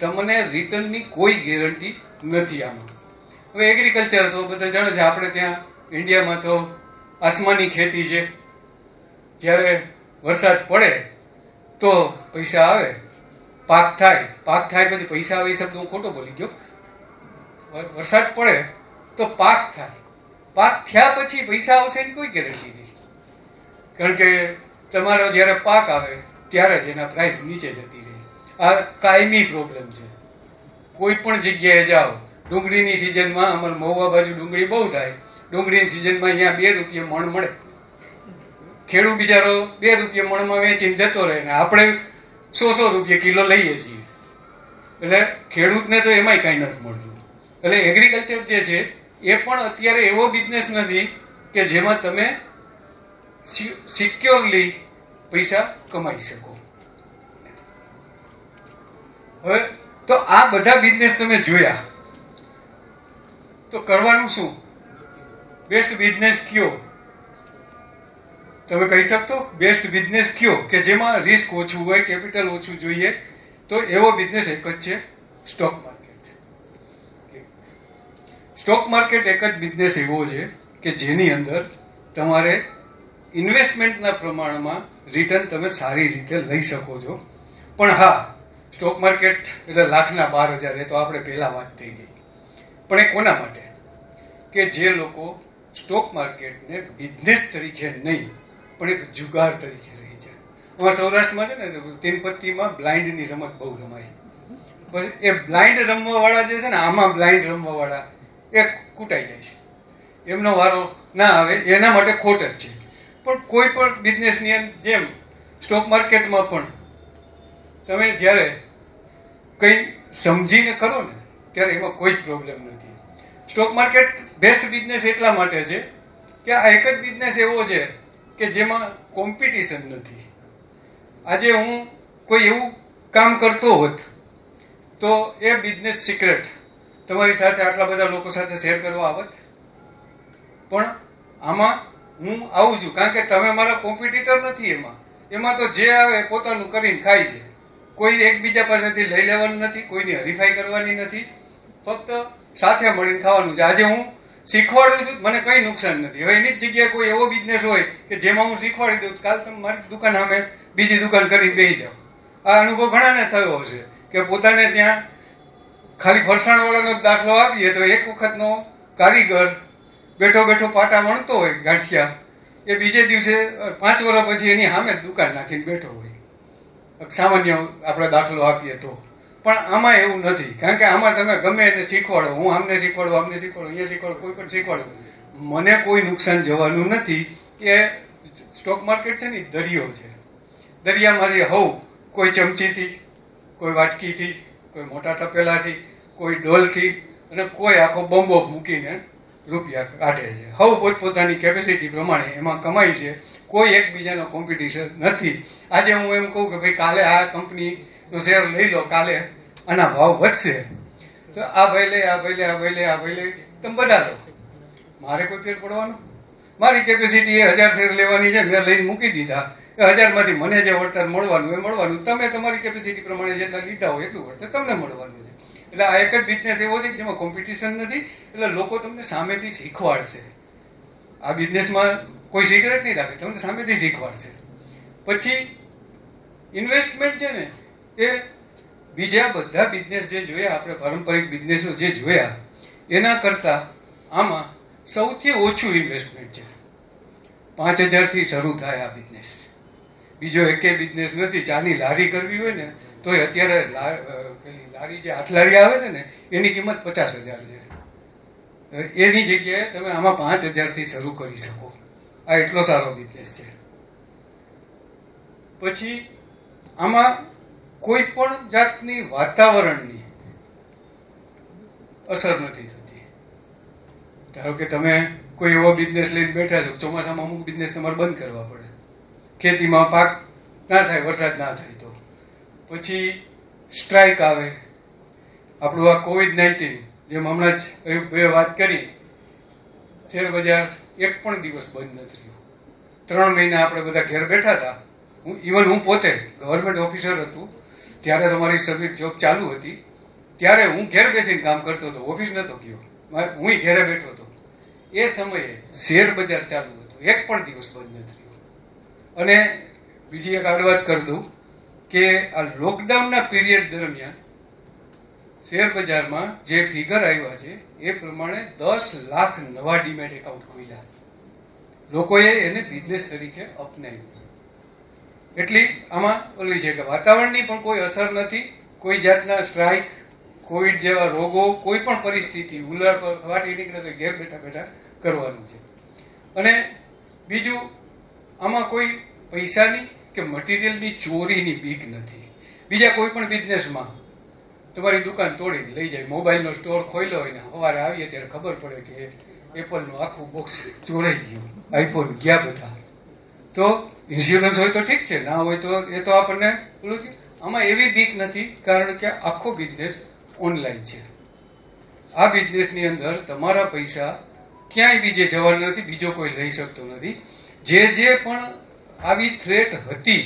S4: તમને રિટર્નની કોઈ ગેરંટી નથી આમાં. હવે એગ્રીકલ્ચર તો બધા જાણે છે, આપણે ત્યાં ઇન્ડિયામાં તો આસમાની ખેતી છે. જ્યારે વરસાદ પડે તો પૈસા આવે, પાક થાય પછી પૈસા આવે એ શબ્દ હું ખોટો બોલી ગયો. વરસાદ પડે તો પાક થાય, પાક થયા પછી પૈસા આવશે એની કોઈ ગેરંટી નહીં. કારણ કે તમારો જ્યારે પાક આવે ત્યારે જ એના પ્રાઇસ નીચે જતી રહે. આ કાયમી પ્રોબ્લેમ છે. કોઈ પણ જગ્યાએ જાઓ, ડુંગળીની સિઝનમાં અમારે મહુવા બાજુ ડુંગળી બહુ થાય, ડુંગળીની સિઝનમાં અહીંયા 2 રૂપિયા મણ મળે. ખેડૂત બિચારો 2 રૂપિયા મણમાં વેચીને જતો રહે ને આપણે 100 રૂપિયા કિલો લઈએ છીએ. એટલે ખેડૂતને તો એમાંય કાંઈ નથી મળતું. એટલે એગ્રીકલ્ચર જે છે એ પણ અત્યારે એવો બિઝનેસ નથી કે જેમાં તમે સિક્યોરલી પૈસા કમાઈ શકો. હવે તો આ બધા બિઝનેસ તમે જોયા તો કરવાનું શું? બેસ્ટ બિઝનેસ કયો તમે કહી શકશો? બેસ્ટ બિઝનેસ કયો કે જેમાં રિસ્ક ઓછું હોય, કેપિટલ ઓછું જોઈએ? તો એવો બિઝનેસ એક જ છે, સ્ટોક માર્કેટ. સ્ટોક માર્કેટ એક જ બિઝનેસ એવો છે કે જેની અંદર તમારે ઇન્વેસ્ટમેન્ટના પ્રમાણમાં રિટર્ન તમે સારી રીતે લઈ શકો છો. પણ હા, સ્ટોક માર્કેટ એટલે લાખના 12,000 એ તો આપણે પહેલાં વાત થઈ ગઈ. પણ એ કોના માટે? કે જે લોકો સ્ટોક માર્કેટને બિઝનેસ તરીકે નહીં પણ એક જુગાર તરીકે રહી છે. અમારા સૌરાષ્ટ્રમાં છે ને તીનપત્તીમાં બ્લાઇન્ડની રમત બહુ રમાય. બસ એ બ્લાઇન્ડ રમવાવાળા જે છે ને, આમાં બ્લાઇન્ડ રમવાવાળા એ કૂટાઈ જાય છે. એમનો વારો ના આવે એના માટે ખોટ જ છે. પણ કોઈ પણ બિઝનેસની જેમ સ્ટોક માર્કેટમાં પણ તમે જ્યારે કંઈ સમજીને કરો ને ત્યારે એમાં કોઈ જ પ્રોબ્લેમ નથી. સ્ટોક માર્કેટ બેસ્ટ બિઝનેસ એટલા માટે છે કે આ એક જ બિઝનેસ એવો છે કે જેમાં કોમ્પિટિશન નથી. આજે હું કોઈ એવું કામ કરતો હોત તો એ બિઝનેસ સિક્રેટ તમારી સાથે આટલા બધા લોકો સાથે શેર કરવા આવત. પણ આમાં હું આવું છું કારણ કે તમે મારા કોમ્પિટિટર નથી. એમાં તો જે આવે પોતાનું કરીને ખાય છે. કોઈ એકબીજા પાસેથી લઈ લેવાનું નથી, કોઈની હરીફાઈ કરવાની નથી, ફક્ત સાથે મળીને ખાવાનું છે. આજે હું શીખવાડું છું, મને કંઈ નુકસાન નથી. હવે એની જ જગ્યાએ કોઈ એવો બિઝનેસ હોય કે જેમાં હું શીખવાડી દઉં, કાલ તમે મારી દુકાન સામે બીજી દુકાન કરી બેસી જાઓ. આ અનુભવ ઘણાને થયો હશે કે પોતાને ત્યાં ખાલી ફરસાણવાળાનો દાખલો આપીએ તો એક વખતનો કારીગર બેઠો બેઠો પાટા વણતો હોય ગાંઠિયા, એ બીજે દિવસે 5 વર્ષ પછી એની સામે દુકાન નાખીને બેઠો હોય. સામાન્ય આપણે દાખલો આપીએ તો. પણ આમાં એવું નથી. કારણ કે આમાં તમે ગમે એને શીખવાડો, હું આમને શીખવાડું, અહીંયા શીખવાડું, કોઈ પણ શીખવાડું, મને કોઈ નુકસાન જવાનું નથી. એ સ્ટોક માર્કેટ છે ને દરિયો છે. દરિયામાંથી હોવ કોઈ ચમચીથી, કોઈ વાટકીથી, કોઈ મોટા તપેલાથી, કોઈ ડોલથી અને કોઈ આખો બોમ્બો મૂકીને રૂપિયા કાઢે છે. હવ પોતપોતાની કેપેસિટી પ્રમાણે એમાં કમાય છે. કોઈ એકબીજાનો કોમ્પિટિશન નથી. આજે હું એમ કહું કે ભાઈ કાલે આ કંપનીનો શેર લઈ લો, કાલે આના ભાવ વધશે તો આ ભાઈ લે, આ ભાઈ લે, આ ભાઈ લે, આ ભાઈ લે, તમે બધા લો. મારે કોઈ ફેર પડવાનો? મારી કેપેસિટી 1000 શેર લેવાની છે, મેં લઈને મૂકી દીધા. એ 1000માંથી મને જે વળતર મળવાનું એ મળવાનું. તમે તમારી કેપેસિટી પ્રમાણે જેટલા લીધા હોય એટલું વળતર તમને મળવાનું છે. એટલે આ એક જ બિઝનેસ એવો છે કે જેમાં કોમ્પિટિશન નથી. એટલે લોકો તમને સામેથી શીખવાડશે. આ બિઝનેસમાં કોઈ સિક્રેટ નહીં રાખે, તમને સામેથી શીખવાડશે. પછી ઇન્વેસ્ટમેન્ટ છે ને એ બીજા બધા બિઝનેસ જે જોયા આપણે, પારંપરિક બિઝનેસો જે જોયા એના કરતાં આમાં સૌથી ઓછું ઇન્વેસ્ટમેન્ટ છે. 5000થી શરૂ થાય આ બિઝનેસ. બીજો એકેય બિઝનેસ નથી. ચાની લારી કરવી હોય ને તો અત્યારે લારી જે હાથલારી આવે છે ને એની કિંમત 50,000 છે. એની જગ્યાએ તમે આમાં 5000થી શરૂ કરી શકો. આ એટલો સારો બિઝનેસ છે. પછી આમાં કોઈ પણ જાતની વાતાવરણની અસર નથી થતી. ધારો કે તમે કોઈ એવો બિઝનેસ લઈને બેઠા છો, ચોમાસામાં અમુક બિઝનેસ તમારે બંધ કરવા પડે, ખેતીમાં પાક ના થાય, વરસાદ ના થાય તો પછી સ્ટ્રાઇક આવે. આપણું આ COVID-19 જેમ હમણાં જ અયુબભાઈએ વાત કરી, શેર બજાર એક પણ દિવસ બંધ નથી રહ્યું. 3 મહિના આપણે બધા ઘેર બેઠા હતા. હું પોતે ગવર્મેન્ટ ઓફિસર હતું ત્યારે તમારી સર્વિસ જોબ ચાલુ હતી, ત્યારે હું ઘેર બેસીને કામ કરતો હતો, ઓફિસ નહોતો ગયો, હું ઘેરે બેઠો હતો. એ સમયે શેર બજાર ચાલુ હતું, એક પણ દિવસ બંધ નથી રહ્યું. અને બીજી એક આગળ વાત કરી દઉં કે આ લોકડાઉનના પીરિયડ દરમિયાન શેર બજારમાં જે ફિગર આવ્યા છે એ પ્રમાણે 10 લાખ નવા ડીમેટ એકાઉન્ટ ખોલ્યા. લોકોએ એને બિઝનેસ તરીકે અપનાવ્યું. એટલી આમાં ઓલી છે કે વાતાવરણની પણ કોઈ અસર નથી. કોઈ જાતના સ્ટ્રાઇક, કોવિડ જેવા રોગો, કોઈ પણ પરિસ્થિતિ ઉલાળ પર ફાટી નીકળે તો ઘેર બેઠા બેઠા કરવાનું છે. અને બીજું, આમાં કોઈ પૈસાની કે મટીરિયલની ચોરીની બીક નથી. બીજા કોઈ પણ બિઝનેસમાં તમારી દુકાન તોડીને લઈ જાય, મોબાઈલનો સ્ટોર ખોલ્યો હોય ને સવારે આવીએ ત્યારે ખબર પડે કે એપલનું આખું બોક્સ ચોરાઈ ગયું, આઈફોન ગયા બધા. તો ઇન્સ્યોરન્સ હોય તો ઠીક છે, ના હોય તો એ તો આપણને પેલું કે આમાં એવી બીક નથી, કારણ કે આખો બિઝનેસ ઓનલાઈન છે. આ બિઝનેસની અંદર તમારા પૈસા ક્યાંય બીજે જવાના નથી, બીજો કોઈ લઈ શકતો નથી. જે પણ આવી થ્રેટ હતી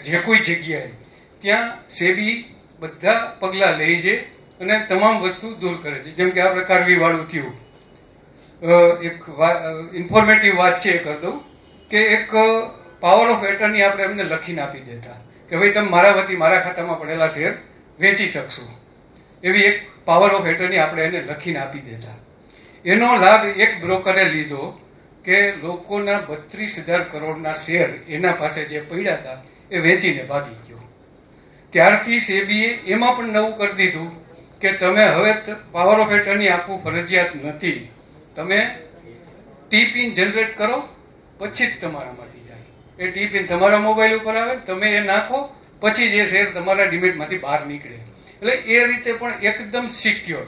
S4: જે કોઈ જગ્યાએ, ત્યાં સેબી બધા પગલાં લે છે અને તમામ વસ્તુ દૂર કરે છે. જેમ કે આપણે કારવીવાળું થયું, એક ઇન્ફોર્મેટિવ વાત છે એ કરી દઉં કે એક પાવર ઓફ એટર્ની આપણે એમને લખીને આપી દેતા કે ભાઈ તમે મારા વતી મારા ખાતામાં પડેલા શેર વેચી શકશો, એવી એક પાવર ઓફ એટર્ની આપણે એને લખીને આપી દેતા. એનો લાભ એક બ્રોકરે લીધો કે લોકોના 32,000 કરોડના શેર એના પાસે જે પડ્યા હતા એ વેચીને ભાગી ગયો. ત્યારથી સેબીએ એમાં પણ નવું કરી દીધું કે તમે હવે પાવર ઓફ એટર્ની આપવું ફરજિયાત નથી, તમે ટી-પિન જનરેટ કરો પછી જ તમારામાંથી જાય. એ ટી-પિન તમારા મોબાઈલ ઉપર આવે, તમે એ નાખો પછી જે શેર તમારા ડિમેટમાંથી બહાર નીકળે. એટલે એ રીતે પણ એકદમ સિક્યોર,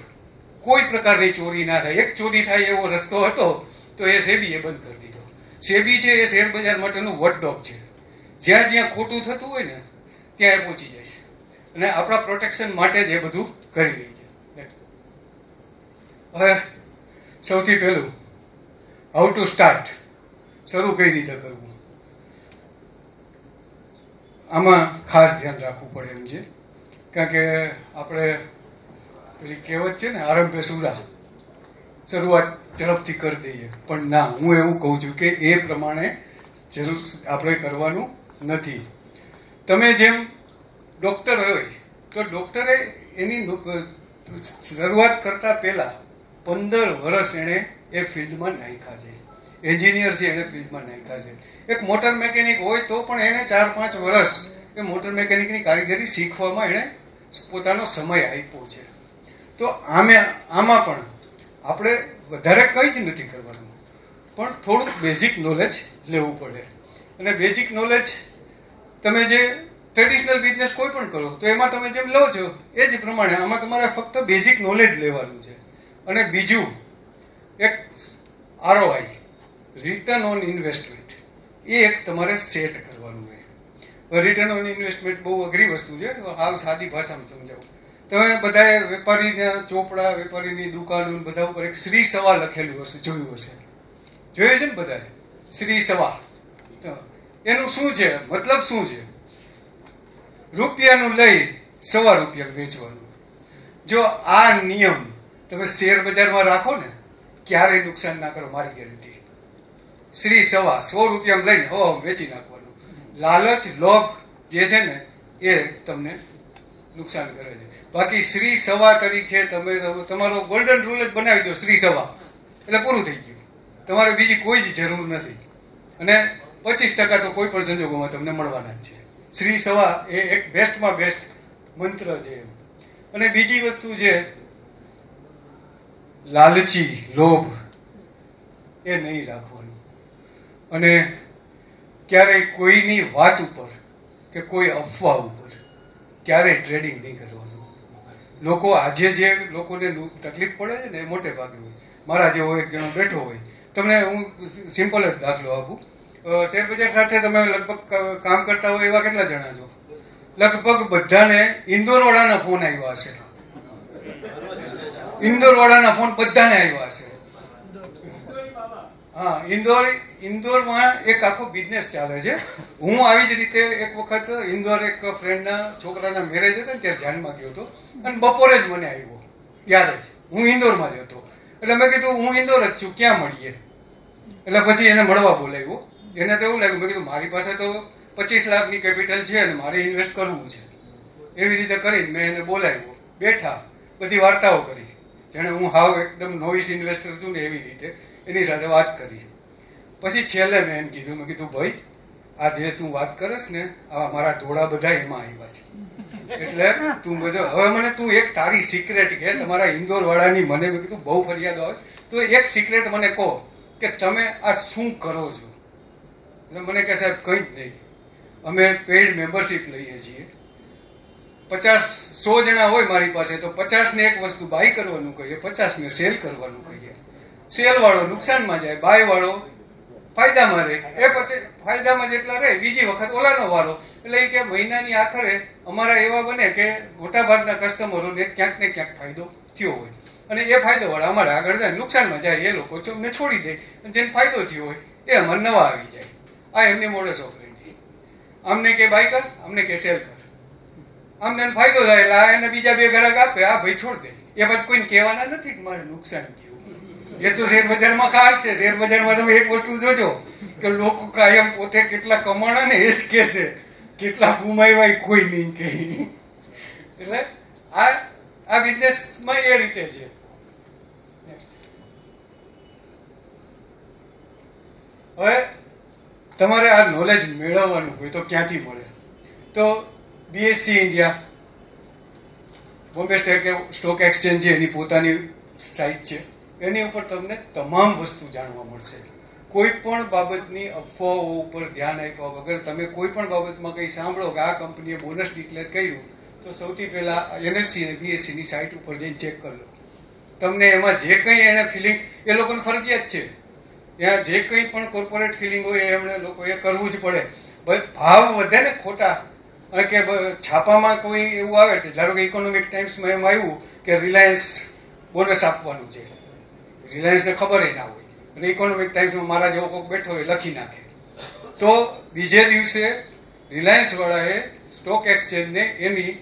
S4: કોઈ પ્રકારની ચોરી ના થાય. એક ચોરી થાય એવો રસ્તો હતો તો એ સેબીએ બંધ કરી દીધો. સેબી છે એ શેર બજાર માટેનું વોચડોગ છે. જ્યાં જ્યાં ખોટું થતું હોય ને ત્યાં એ પહોંચી જાય છે અને આપણા પ્રોટેક્શન માટે જ એ બધું કરી રહી છે. હવે સૌથી પહેલું હાઉ ટુ સ્ટાર્ટ, શરૂ કઈ રીતે કરવું, આમાં ખાસ ધ્યાન રાખવું પડે એમ છે. કારણ કે આપણે પેલી કહેવત છે ને, આરંભે સુરા, શરૂઆત ઝડપથી કરી દઈએ, પણ ના, હું એવું કહું છું કે એ પ્રમાણે જરૂર આપણે કરવાનું નથી. તમે જેમ ડૉક્ટર હોય તો ડૉક્ટરે એની શરૂઆત કરતાં પહેલાં 15 વર્ષ એણે એ ફિલ્ડમાં નાખ્યા છે. એન્જિનિયર છે એને ફિલ્ડમાં નાખ્યા છે. એક મોટર મેકેનિક હોય તો પણ એણે 4-5 વર્ષ એ મોટર મેકેનિકની કારીગરી શીખવામાં એણે પોતાનો સમય આપ્યો છે. તો આમાં પણ આપણે વધારે કંઈ જ નથી કરવાનું, પણ થોડુંક બેઝિક નોલેજ લેવું પડે. અને બેઝિક નોલેજ તમે જે ટ્રેડિશનલ બિઝનેસ કોઈ પણ કરો તો એમાં તમે જેમ લો છો એ જ પ્રમાણે આમાં તમારે ફક્ત બેઝિક નોલેજ લેવાનું છે. અને બીજું એક ROI, રિટર્ન ઓન ઇન્વેસ્ટમેન્ટ, એ એક તમારે સેટ કરવાનું હોય. રિટર્ન ઓન ઇન્વેસ્ટમેન્ટ બહુ અઘરી વસ્તુ છે, આવ સાદી ભાષામાં સમજાવું. તમે બધાએ વેપારીના ચોપડા, વેપારીની દુકાનો બધા ઉપર એક શ્રી સવા લખેલું હશે, જોયું હશે, જોયું છે ને બધાએ? શ્રી સવા એનું શું છે, મતલબ શું છે? રૂપિયાનું લઈ ₹1.25 વેચવાનું. જો આ નિયમ તમે શેર બજારમાં રાખો ને, ક્યારેય નુકસાન ના કરો, મારી ગેરંટી. શ્રી સવા ₹100 લઈને વેચી નાખવાનું. લાલચ, લોભ જે છે ને એ તમને નુકસાન કરે છે. બાકી શ્રી સવા તરીકે તમે તમારો ગોલ્ડન રૂલ જ બનાવી દો, શ્રી સવા, એટલે પૂરું થઈ ગયું. તમારે બીજી કોઈ જ જરૂર નથી. અને 25% તો કોઈ પણ સંજોગોમાં તમને મળવાના જ છે. શ્રી સવા એ એક બેસ્ટમાં બેસ્ટ મંત્ર છે. અને બીજી વસ્તુ છે લાલચી, લોભ, એ નહીં રાખવાનું. અને ક્યારેય કોઈની વાત ઉપર કે કોઈ અફવા ઉપર ક્યારેય ટ્રેડિંગ નહીં કરવાનું. લોકો આજે જે લોકોને તકલીફ પડે છે ને એ મોટે ભાગે હોય. મારા જેવો એક જણો બેઠો હોય, તમને હું સિમ્પલ જ દાખલો આપું. શેર બજાર સાથે તમે લગભગ કામ કરતા હોય એવા કેટલા જણા છો? લગભગ બધાને ઇન્દોરવાળાના ફોન આવ્યા હશે. ઇન્દોરવાળાના ફોન બધાને આવ્યા હશે. હા, ઇન્દોરમાં એક આખો બિઝનેસ ચાલે છે. હું આવી જ રીતે એક વખત ઇન્દોર એક ફ્રેન્ડના છોકરાના મેરેજ હતા ને ત્યારે જાનમાં ગયો હતો અને બપોરે જ મને આવ્યો. ત્યારે જ હું ઇન્દોરમાં જ હતો. એટલે મેં કીધું હું ઇન્દોર જ છું, ક્યાં મળીએ? એટલે પછી એને મળવા બોલાવ્યો. એને તો એવું લાગ્યું, મેં કીધું મારી પાસે તો 25 લાખની કેપિટલ છે અને મારે ઇન્વેસ્ટ કરવું છે. એવી રીતે કરીને મેં એને બોલાવ્યો. બેઠા, બધી વાર્તાઓ કરી, જેણે હું હાવ એકદમ નોવિસ ઇન્વેસ્ટર છું ને એવી રીતે એની સાથે વાત કરી. પછી છેલ્લે મેં એમ કીધું, મેં કીધું ભાઈ, આ જે તું વાત કરસ ને આવા મારા ધોળા બધા એમાં આવ્યા છે. એટલે તું બધો હવે મને તું એક તારી સિક્રેટ કે તમારા ઇન્દોર વાળાની મને મેં કીધું બહુ ફરિયાદ આવે તો એક સિક્રેટ મને કહો કે તમે આ શું કરો છો? એટલે મને કહે સાહેબ કંઈ જ નહીં, અમે પેઇડ મેમ્બરશીપ લઈએ છીએ. 100 જણા હોય મારી પાસે તો 50 ને એક વસ્તુ બાય કરવાનું કહીએ, 50 ને સેલ કરવાનું કહીએ. સેલ વાળો નુકસાનમાં જાય, બાય વાળો ફાયદામાં રહે. એ પછી ફાયદામાં જેટલા રહે બીજી વખત ઓલાનો વારો. એટલે એ કે મહિનાની આખરે અમારા એવા બને કે મોટાભાગના કસ્ટમરોને ક્યાંક ને ક્યાંક ફાયદો થયો હોય અને એ ફાયદો વાળા અમારે આગળ જાય, નુકસાનમાં જાય એ લોકો અમને છોડી દે. જેને ફાયદો થયો હોય એ અમારે નવા આવી જાય. આ એમની મોડસ ઓપરેન્ડી. અમને કે બાય કર, અમને કે સેલ કર. અમને ફાયદો થાય એટલે આ એને બીજા 2 ગ્રાહક આપે, આ ભાઈ છોડ દે. એ પછી કોઈને કહેવાના નથી કે મારે નુકસાન થયું. એ તો શેર બજારમાં ખાસ છે. શેર બજારમાં તમે એક વસ્તુ જોજો કે લોકો કાયમ પોતે કેટલા કમાણા ને એ જ કહેશે, કેટલા ગુમાવ્યા કોઈ નહીં કહે. એટલે આ બિઝનેસમાં એ રીતે છે. હવે તમારે આ નોલેજ મેળવવાનું હોય તો ક્યાંથી મળે? તો BSc India, Bombay stock exchange છે, એની પોતાની સાઇટ છે. એની ઉપર તમને તમામ વસ્તુ જાણવા મળશે. કોઈ પણ બાબતની અફવાઓ ઉપર ધ્યાન આપ્યા વગર તમે કોઈ પણ બાબતમાં કંઈ સાંભળો કે આ કંપનીએ બોનસ ડિક્લેર કર્યું તો સૌથી પહેલાં એનએસસી અને બીએસસીની સાઇટ ઉપર જઈને ચેક કરી લો. તમને એમાં જે કંઈ એને ફિલિંગ, એ લોકોને ફરજિયાત છે, ત્યાં જે કંઈ પણ કોર્પોરેટ ફિલિંગ હોય એમણે લોકોએ કરવું જ પડે. ભાવ વધે ને ખોટા, અને કે છાપામાં કોઈ એવું આવે, ધારો કે ઇકોનોમિક ટાઈમ્સમાં એમ આવ્યું કે રિલાયન્સ બોનસ આપવાનું છે, રિલાયન્સને ખબર ના હોય અને ઇકોનોમિક ટાઈમ્સમાં મારા જેવો કોઈક બેઠો હોય લખી નાખે, તો બીજે દિવસે રિલાયન્સ વાળાએ સ્ટોક એક્સચેન્જને એની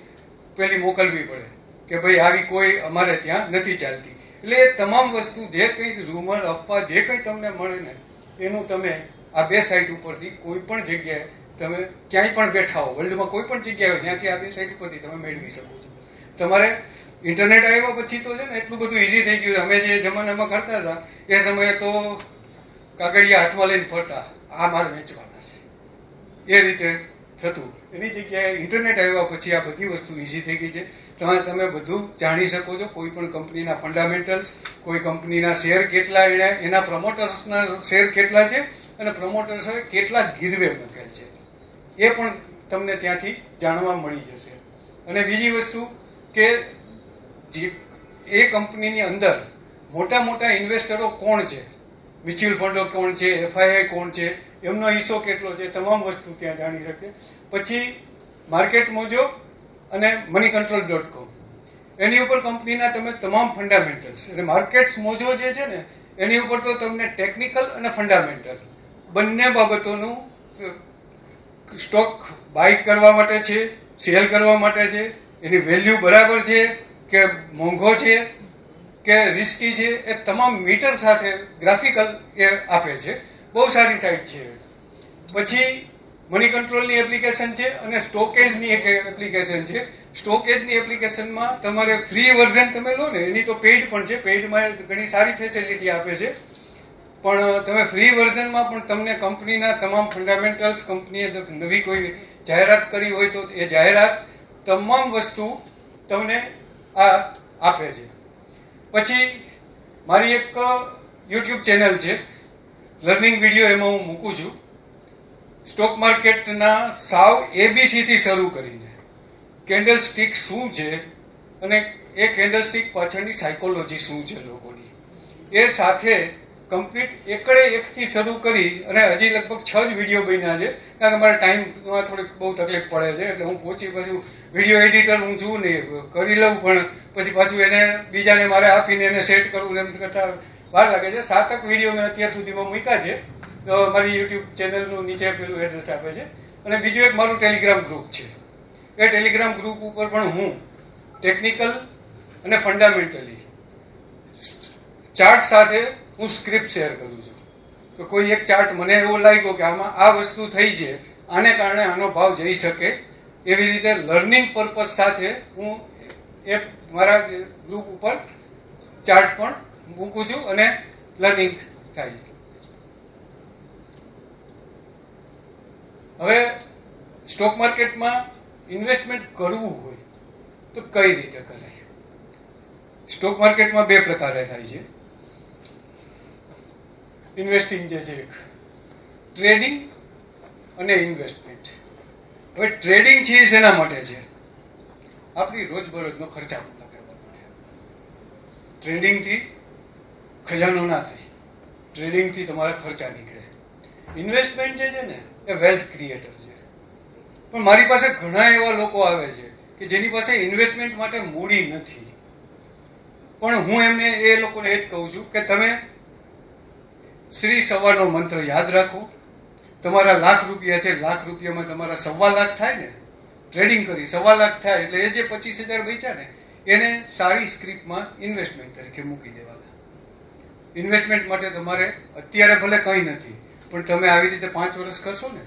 S4: પેલી મોકલવી પડે કે ભાઈ આવી કોઈ અમારે ત્યાં નથી ચાલતી. એટલે એ તમામ વસ્તુ જે કંઈ રૂમર અફવા જે કંઈ તમને મળે ને એનું તમે આ 2 સાઇટ ઉપરથી કોઈ પણ જગ્યાએ તમે ક્યાંય પણ બેઠા હો, વર્લ્ડમાં કોઈ પણ જગ્યાએ હોય ત્યાંથી આ 2 સાઇટ ઉપરથી તમે મેળવી શકો છો. તમારે ઇન્ટરનેટ આવ્યા પછી તો છે ને એટલું બધું ઇઝી થઈ ગયું. અમે જે જમાનામાં કરતા હતા એ સમયે તો કાગળિયા હાથમાં લઈને ફરતા, આ મારે વેચવાના છે, એ રીતે થતું. એની જગ્યાએ ઇન્ટરનેટ આવ્યા પછી આ બધી વસ્તુ ઇઝી થઈ ગઈ છે. તમે બધું જાણી શકો છો. કોઈ પણ કંપનીના ફંડામેન્ટલ્સ, કોઈ કંપનીના શેર કેટલા, એના પ્રમોટર્સના શેર કેટલા છે અને પ્રમોટર્સે કેટલા ગીરવે મૂકેલ છે એ પણ તમને ત્યાંથી જાણવા મળી જશે. અને બીજી વસ્તુ કે જે એ કંપનીની અંદર મોટા મોટા ઇન્વેસ્ટરો કોણ છે, મ્યુચ્યુઅલ ફંડો કોણ છે, એફઆઈઆઈ કોણ છે, એમનો હિસ્સો કેટલો છે, તમામ વસ્તુ ત્યાં જાણી શકે. પછી માર્કેટ મોજો અને moneycontrol.com, એની ઉપર કંપનીના તમે તમામ ફંડામેન્ટલ્સ, એટલે માર્કેટ્સ મોજો જે છે ને એની ઉપર તો તમને ટેકનિકલ અને ફંડામેન્ટલ બંને બાબતોનું, સ્ટોક બાય કરવા માટે છે, સેલ કરવા માટે છે, એની વેલ્યુ બરાબર છે કે મોંઘો છે કે રિસ્કી છે, એ તમામ મીટર સાથે ગ્રાફિકલ એ આપે છે. બહુ સારી સાઇટ છે. પછી મની કંટ્રોલની એપ્લિકેશન છે અને સ્ટોકેજની એક એપ્લિકેશન છે. સ્ટોકેજની એપ્લિકેશનમાં તમારે ફ્રી વર્ઝન તમે લો ને, એની તો પેઇડ પણ છે, પેઇડમાં ઘણી સારી ફેસિલિટી આપે છે, પણ તમે ફ્રી વર્ઝનમાં પણ તમને કંપનીના તમામ ફંડામેન્ટલ્સ, કંપનીએ નવી કોઈ જાહેરાત કરી હોય તો એ જાહેરાત, તમામ વસ્તુ તમને આ આપે છે. પછી મારી એક યુટ્યુબ ચેનલ છે, લર્નિંગ વિડીયો, એમાં હું મૂકું છું સ્ટોક માર્કેટના સાવ એબીસીથી શરૂ કરીને કેન્ડલ સ્ટિક શું છે અને એ કેન્ડલ સ્ટિક પાછળની સાયકોલોજી શું છે લોકોની, એ સાથે કમ્પ્લીટ એકડે એકથી શરૂ કરી અને હજી લગભગ 6 જ વિડીયો બન્યા છે, કારણ કે મારા ટાઈમમાં થોડીક બહુ તકલીફ પડે છે, એટલે હું પાછું વિડીયો એડિટર હું છું ને કરી લઉં, પણ પછી પાછું એને બીજાને મારે આપીને એને સેટ કરવું એમ કરતાં વાર લાગે છે. 7 વિડીયો મેં અત્યાર સુધીમાં મૂક્યા છે. મારી યુટ્યુબ ચેનલનું નીચે પેલું એડ્રેસ આપે છે. અને બીજું એક મારું ટેલિગ્રામ ગ્રુપ છે. એ ટેલિગ્રામ ગ્રુપ ઉપર પણ હું ટેકનિકલ અને ફંડામેન્ટલી ચાર્ટ સાથે હું સ્ક્રિપ્ટ શેર કરું છું. તો કોઈ એક ચાર્ટ મને એવો લાગ્યો કે આમાં આ વસ્તુ થઈ છે, આને કારણે આનો ભાવ જઈ શકે, એવી રીતે લર્નિંગ પર્પઝ સાથે હું એક મારા ગ્રુપ ઉપર ચાર્ટ પણ મૂકું છું અને લર્નિંગ થાય છે. હવે સ્ટોક માર્કેટમાં ઇન્વેસ્ટમેન્ટ કરવું હોય તો કઈ રીતે કરાય? સ્ટોક માર્કેટમાં 2 પ્રકારે થાય છે ઇન્વેસ્ટિંગ, જે છે એક ટ્રેડિંગ અને ઇન્વેસ્ટમેન્ટ. હવે ટ્રેડિંગ છે એ શેના માટે છે? આપણી રોજબરોજનો ખર્ચા પૂરા કરવા માટે. ટ્રેડિંગથી ખજાનો ના થાય, ટ્રેડિંગથી તમારા ખર્ચા નીકળે. ઇન્વેસ્ટમેન્ટ જે છે ને એ વેલ્થ ક્રિએટર છે. પણ મારી પાસે ઘણા એવા લોકો આવે છે કે જેની પાસે ઇન્વેસ્ટમેન્ટ માટે મૂડી નથી, પણ હું એમને એ લોકોને એ જ કહું છું કે તમે શ્રી સવાનો મંત્ર યાદ રાખો. તમારા લાખ રૂપિયા છે, લાખ રૂપિયામાં તમારા 1.25 લાખ થાય ને, ટ્રેડિંગ કરી 1.25 લાખ થાય એટલે એ જે 25,000 બચ્યા ને એને સારી સ્ક્રિપ્ટમાં ઇન્વેસ્ટમેન્ટ તરીકે મૂકી દેવાના. ઇન્વેસ્ટમેન્ટ માટે તમારે અત્યારે ભલે કંઈ નથી, પણ તમે આવી રીતે 5 વર્ષ કરશો ને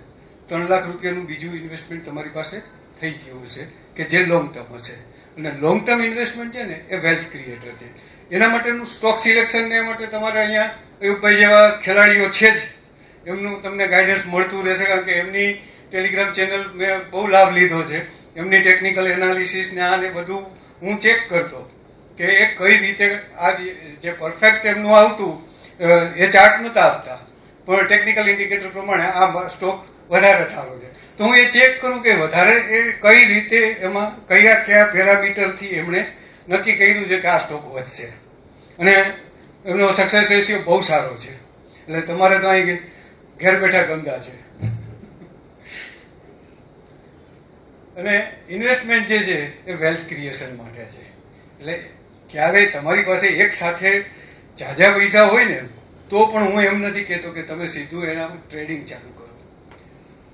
S4: 3 લાખ રૂપિયાનું બીજું ઇન્વેસ્ટમેન્ટ તમારી પાસે થઈ ગયું હશે કે જે લોંગ ટર્મ હશે. અને લોંગ ટર્મ ઇન્વેસ્ટમેન્ટ છે ને એ વેલ્થ ક્રિએટર છે. એના માટેનું સ્ટોક સિલેક્શન ને માટે તમારે અહીંયા અયુબભાઈ જેવા ખેલાડીઓ છે જ, એમનું તમને ગાઈડન્સ મળતું રહેશે, કારણ કે એમની ટેલિગ્રામ ચેનલ મેં બહુ લાભ લીધો છે. એમની ટેકનિકલ એનાલિસિસ ને આ ને બધું હું ચેક કરતો કે એ કઈ રીતે આ જે પરફેક્ટ એમનું આવતું એ ચાર્ટ નહોતા આપતા, પણ ટેકનિકલ ઇન્ડિકેટર પ્રમાણે આ સ્ટોક વધારે સારો છે. તો હું એ ચેક કરું કે વધારે એ કઈ રીતે એમાં કયા પેરામીટરથી એમણે નક્કી કર્યું છે કે આ સ્ટોક વધશે, અને એમનો સક્સેસ રેશિયો બહુ સારો છે. એટલે તમારે તો અહીં ઘેર બેઠા ગંગા છે. અને ઇન્વેસ્ટમેન્ટ જે છે એ વેલ્થ ક્રિએશન માટે છે. એટલે ક્યારેય તમારી પાસે એક સાથે ઝાઝા પૈસા હોય ને તો પણ હું એમ નથી કહેતો કે તમે સીધું એના ટ્રેડિંગ ચાલુ કરો.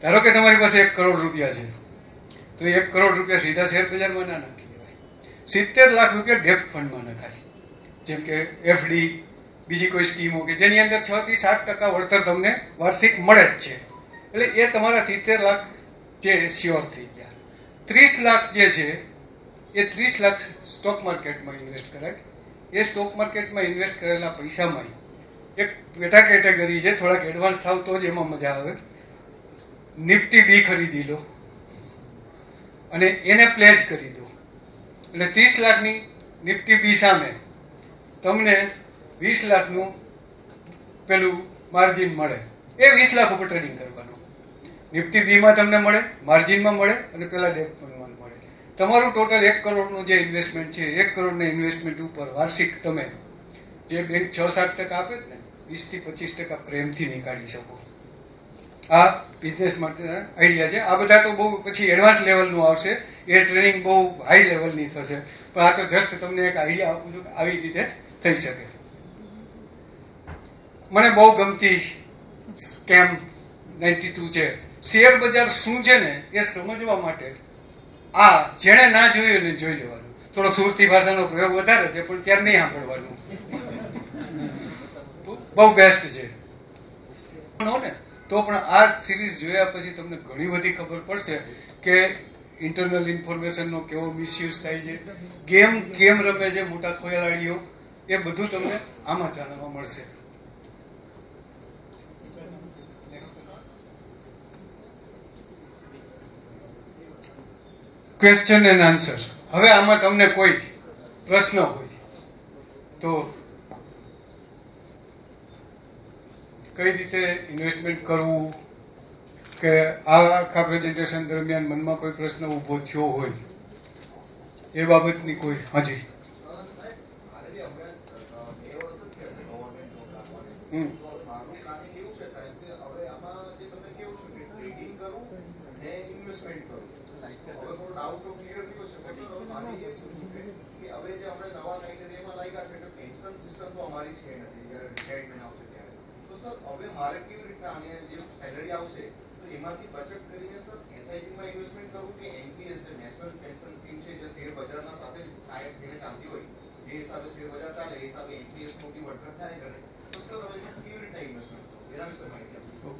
S4: ધારો કે તમારી પાસે 1 કરોડ રૂપિયા છે, તો 1 કરોડ રૂપિયા સીધા શેર બજારમાં ના નાખી દેવાય. 70 લાખ રૂપિયા ડેપ્ટ ફંડમાં નખાય, જેમ કે FD, બીજી કોઈ સ્કીમો કે જેની અંદર 6 થી 7% વળતર તમને વાર્ષિક મળે જ છે. એટલે એ તમારા 70 લાખ જે શ્યોર થઈ ગયા. 30 લાખ જે છે એ 30 લાખ સ્ટોક માર્કેટમાં ઇન્વેસ્ટ કરાય. એ સ્ટોક માર્કેટમાં ઇન્વેસ્ટ કરેલા પૈસામાં એક પેટા કેટેગરી છે, થોડાક એડવાન્સ થાવ તો જ એમાં મજા આવે. નિફ્ટી બી ખરીદી લો અને એને પ્લેસ કરી દો, એટલે 30 લાખની નિફ્ટી બી સામે તમને 20 લાખનું પેલું માર્જિન મળે. એ 20 લાખ ઉપર ટ્રેડિંગ કરવાનું. નિફ્ટી બીમાં તમને મળે, માર્જિનમાં મળે અને પેલા ડેટ ફંડમાં મળે. તમારું ટોટલ 1 કરોડનું જે ઇન્વેસ્ટમેન્ટ છે, 1 કરોડના ઇન્વેસ્ટમેન્ટ ઉપર વાર્ષિક તમે જે બેંક 6-7% આપે જ ને, 20 થી 25% પ્રેમથી નીકાળી શકો. આ બિઝનેસ માટે આઈડિયા છે. આ બધા તો બહુ પછી એડવાન્સ લેવલનું આવશે, એ ટ્રેનિંગ બહુ હાઈ લેવલની થશે, પણ આ તો જસ્ટ તમને એક આઈડિયા આપું છું કે આવી રીતે થઈ શકે. મને બહુ ગમતી સ્કેમ 92 છે. શેર બજાર શું છે ને એ સમજવા માટે આ જેણે ના જોયું ને જોઈ લેવાનું. થોડોક સુરતી ભાષાનો પ્રયોગ વધારે છે, પણ ત્યારે નહીં સાંભળવાનું. બહુ બેસ્ટ છે ને. તો પણ આ સિરીઝ જોયા પછી તમને ઘણી બધી ખબર પડશે કે ઇન્ટરનલ ઇન્ફોર્મેશનનો કેવો મિસયુઝ થાય છે, ગેમ કેમ રમે છે મોટા ખેલાડીઓ, એ બધું તમને આમાં જાણવા મળશે. Question and answer. હવે આમાં તમને કોઈ પ્રશ્ન હોય તો કઈ રીતે ઇન્વેસ્ટમેન્ટ કરવું, કે આ આખા પ્રેઝન્ટેશન દરમિયાન મનમાં કોઈ પ્રશ્ન ઊભો થયો હોય એ બાબતની કોઈ હાજી હમ
S5: સિસ્ટમ તો અમારી છે નથી જ્યારે રિટાયરમેન્ટ આવશે ત્યારે તો સર હવે મારે કેવી રીતના આને જે સેલરી આવશે તો એમાંથી બચત કરીને સર એસઆઈપીમાં ઇન્વેસ્ટમેન્ટ કરવું કે એનપીએસ જે નેશનલ પેન્શન સ્કીમ છે જે શેર બજારના સાથે ટાઈપ થઈને ચાલતી હોય જે હિસાબે શેર બજાર ચાલે એ હિસાબે એનપીએસ મોટી વળતર થાય કરે તો સર હવે કેવી રીતના ઇન્વેસ્ટમેન્ટ કરવું એના વિશે માહિતી આપો.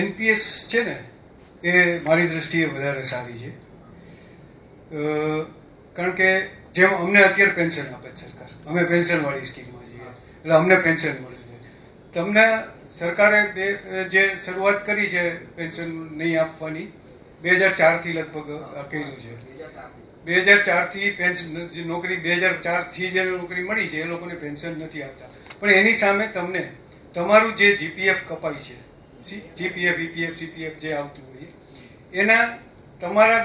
S4: એનપીએસ છે ને એ મારી દ્રષ્ટિએ વધારે સારી છે, કારણ કે જેમ અમને અત્યારે પેન્શન આપે છે સરકાર, અમે પેન્શનવાળી સ્કીમમાં છીએ એટલે અમને પેન્શન મળે છે. તમને સરકારે જે શરૂઆત કરી છે પેન્શન નહીં આપવાની 2004થી લગભગ કર્યું છે. 2004થી પેન્શન જે નોકરી 2004થી જે નોકરી મળી છે એ લોકોને પેન્શન નથી આપતા, પણ એની સામે તમને તમારું જે જીપીએફ કપાય છે, જીપીએફ ઈપીએફ સીપીએફ જે આવતું હોય એના તમારા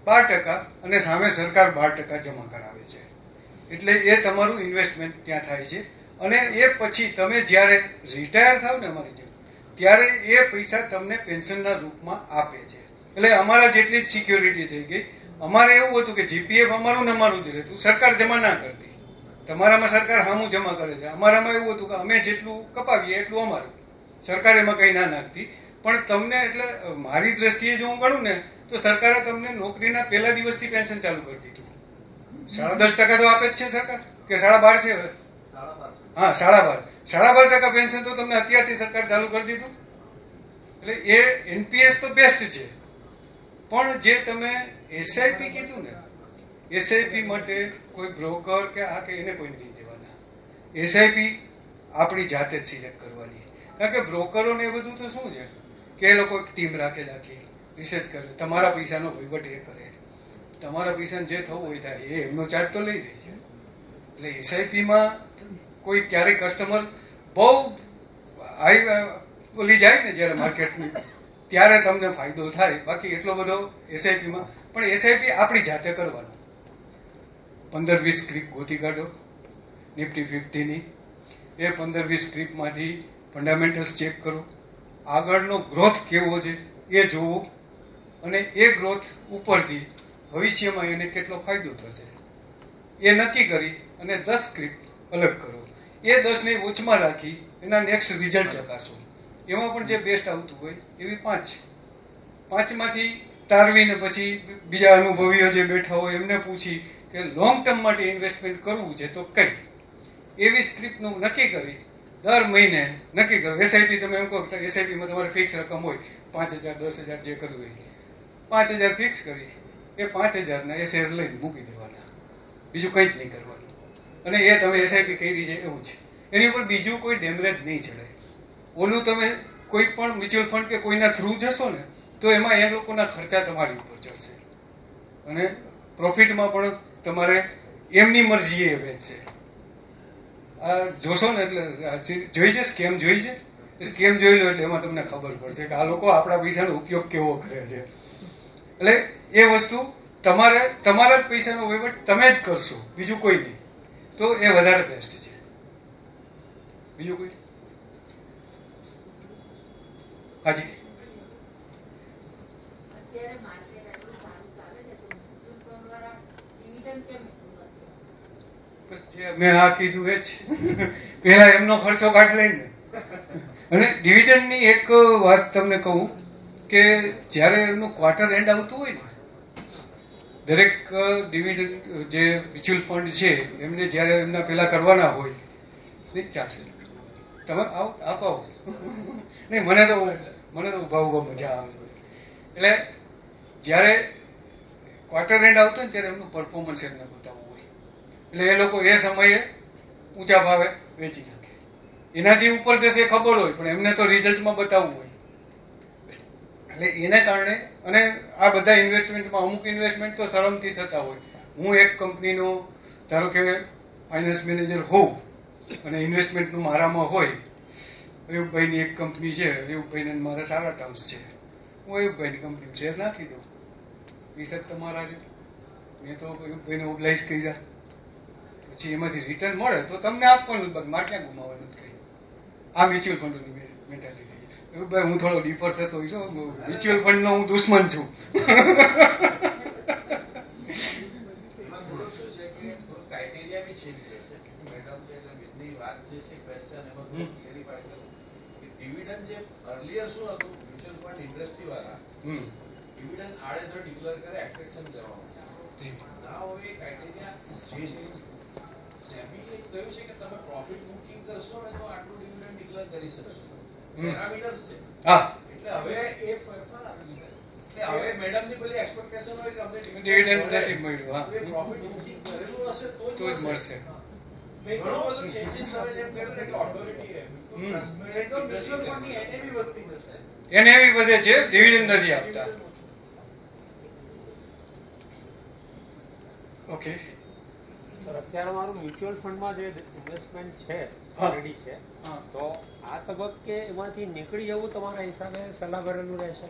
S4: 12% અને સામે સરકાર 12% જમા કરાવે છે. એટલે એ તમારું ઇન્વેસ્ટમેન્ટ ત્યાં થાય છે અને એ પછી તમે જ્યારે રિટાયર થાવ ને અમારી જેમ ત્યારે એ પૈસા તમને પેન્શનના રૂપમાં આપે છે. એટલે અમારા જેટલી જ સિક્યોરિટી થઈ ગઈ. અમારે એવું હતું કે જીપીએફ અમારું ને અમારું જ રહેતું, સરકાર જમા ના કરતી. તમારામાં સરકાર સામું જમા કરે છે, અમારામાં એવું હતું કે અમે જેટલું કપાવીએ એટલું અમારું, સરકાર એમાં કંઈ ના નાખતી. પણ તમને એટલે મારી દ્રષ્ટિએ જો હું ગણું ને તો સરકારે તમને નોકરીના પહેલા દિવસથી પેન્શન ચાલુ કરી દીધું. 10.5% તો આપે જ છે સરકાર કે 12.5% છે હવે? હા, 12.5% પેન્શન તો તમને અત્યારથી સરકાર ચાલુ કરી દીધું. એટલે એ એનપીએસ તો બેસ્ટ છે, પણ જે તમે એસઆઈપી કીધું ને, એસઆઈપી માટે કોઈ બ્રોકર કે આ કે એને કોઈ નહીં દેવાના. એસઆઈપી આપણી જાતે જ સિલેક્ટ કરવાની, કારણ કે બ્રોકરોને એ બધું તો શું છે કે એ લોકો ટીમ રાખે રાખી રિસર્ચ કરે, તમારા પૈસાનો વહીવટ એ કરે, તમારા પૈસાને જે થવું હોય થાય એ એમનો ચાર્જ તો લઈ લે છે. એટલે એસઆઈપીમાં કોઈ ક્યારેય કસ્ટમર બહુ હાઈ બોલી જાય ને જ્યારે માર્કેટની ત્યારે તમને ફાયદો થાય, બાકી એટલો બધો એસઆઈપીમાં. પણ એસઆઈપી આપણી જાતે કરવાનું. 15-20 સ્ક્રિપ ગોતી કાઢો નિફ્ટી 50ની, એ 15-20 સ્ક્રિપમાંથી ફંડામેન્ટલ્સ ચેક કરો, આગળનો ગ્રોથ કેવો છે એ જોવો, અને એ ગ્રોથ ઉપરથી ભવિષ્યમાં એને કેટલો ફાયદો થશે એ નક્કી કરી અને 10 સ્ક્રિપ અલગ કરો. એ 10ને વોચમાં રાખી એના નેક્સ્ટ રિઝલ્ટ ચકાસો. એમાં પણ જે બેસ્ટ આવતું હોય એવી 5માંથી તારવીને પછી બીજા અનુભવીઓ જે બેઠા હોય એમને પૂછી કે લોંગ ટર્મ માટે ઇન્વેસ્ટમેન્ટ કરવું છે તો કઈ એવી સ્ક્રિપ્ટનું નક્કી કરી દર મહિને નક્કી કરો. એસઆઈપી તમે એમ કહો કે એસઆઈપીમાં તમારે ફિક્સ રકમ હોય 5,000 10,000 જે કરવું હોય 5,000 ફિક્સ કરી એ 5,000ના એ શેર લઈને મૂકી દેવાના, બીજું કંઈ જ નહીં કરવાનું. અને એ તમે એસઆઈપી કરી છે એવું છે, એની ઉપર બીજું કોઈ ડેમરેજ નહીં ચડે. ઓલું તમે કોઈ પણ મ્યુચ્યુઅલ ફંડ કે કોઈના થ્રુ જશો ને તો એમાં એ લોકોના ખર્ચા તમારી ઉપર ચડશે અને પ્રોફિટમાં પણ તમારે એમની મરજીએ વેચશે. આ જોશો ને એટલે જોઈ છે સ્કેમ જોઈ છે, સ્કેમ જોઈ લો એટલે એમાં તમને ખબર પડશે કે આ લોકો આપણા પૈસાનો ઉપયોગ કેવો કરે છે. એટલે એ વસ્તુ તમારે તમારા જ પૈસાનો વહીવટ તમે જ કરશો, બીજું કોઈ નહીં, તો એ વધારે બેસ્ટ છે. બીજું કોઈ? હાજી. બસ જે મેં આ કીધું એ જ પહેલા એમનો ખર્ચો કાઢી લઈને. અને ડિવિડન્ડની એક વાત તમને કહું કે જ્યારે એમનું ક્વાર્ટર એન્ડ આવતું હોય ને, દરેક ડિવિડન્ડ જે મ્યુચ્યુઅલ ફંડ છે એમને જ્યારે એમના પહેલા કરવાના હોય નહીં ચાલશે તમે આવો નહીં, મને તો ઉભા મજા આવે. એટલે જ્યારે ક્વાર્ટર એન્ડ આવતો ને ત્યારે એમનું પરફોર્મન્સ એમને બતાવવું હોય, એટલે એ લોકો એ સમયે ઊંચા ભાવે વેચી નાખે. એનાથી ઉપર જશે ખબર હોય પણ એમને તો રિઝલ્ટમાં બતાવવું હોય. એટલે એને કારણે અને આ બધા ઇન્વેસ્ટમેન્ટમાં અમુક ઇન્વેસ્ટમેન્ટ તો શરમથી થતા હોય. હું એક કંપનીનો ધારો કે ફાઇનાન્સ મેનેજર હોઉં અને ઇન્વેસ્ટમેન્ટનું મારામાં હોય, અયુબભાઈની એક કંપની છે, અયુબભાઈને મારા સારા ટર્મ્સ છે, હું અયુબભાઈની કંપની શેર નાખી દઉં, 20 જ તમારા છે. મેં તો ભાઈને ઓબ્લાઇઝ કર્યા, પછી એમાંથી રિટર્ન મળે તો તમને આપવાનું, બાકી મારે ક્યાં ગુમાવવાનું જ કંઈ. આ મ્યુચ્યુઅલ ફંડોની મેન્ટાલિટી. ભાઈ હું થોડો ડિફર થતો હોઈશ, મ્યુચ્યુઅલ ફંડનો હું દુશ્મન છું.
S6: એમાં થોડું શું છે કે થોડું ક્રાઇટેરિયા બી ચેન્જ થયો છે. મેડમ છે એટલે વિધની વાત જે છે ક્વેશ્ચન એમાં થોડું ક્લેરિફાય કરું કે ડિવિડન્ડ જે અર્લિયર શું હતું, મ્યુચ્યુઅલ ફંડ ઇન્ડસ્ટ્રી વાળા ડિવિડન્ડ આડેધડ ડિક્લેર કરે એટ્રેક્શન કરવા માટે. ના હવે ક્રાઇટેરિયા ઇઝ ચેન્જ. સેબીએ કહ્યું છે કે તમે પ્રોફિટ બુકિંગ કરશો ને તો આટલું ડિવિડન્ડ ડિક્લેર કરી શકશો. પેરામીટર્સ છે.
S4: હા,
S6: એટલે હવે એ ફેરફાર આવી ગયો. એટલે હવે મેડમની પેલી એક્સપેક્ટેશન હોય કે અમને
S4: ડિવિડન્ડ નથી મળ્યું. હા,
S6: એ પ્રોફિટ બુકિંગ કરેલું હશે તો
S4: તો જ મળશે.
S6: ઘણું બધું ચેન્જીસ તમે જેમ કહ્યું ને કે ઓથોરિટી
S4: એને એવી વધે છે, ડિવિડન્ડ નથી આપતા. ઓકે,
S7: સર અત્યારે મારું મ્યુચ્યુઅલ ફંડમાં જે ઇન્વેસ્ટમેન્ટ છે
S4: હા.
S7: રેડી છે,
S4: હા.
S7: તો આ તબક્કે એમાંથી નીકળી જવું તમારા હિસાબે સલાહ કરેલું રહેશે?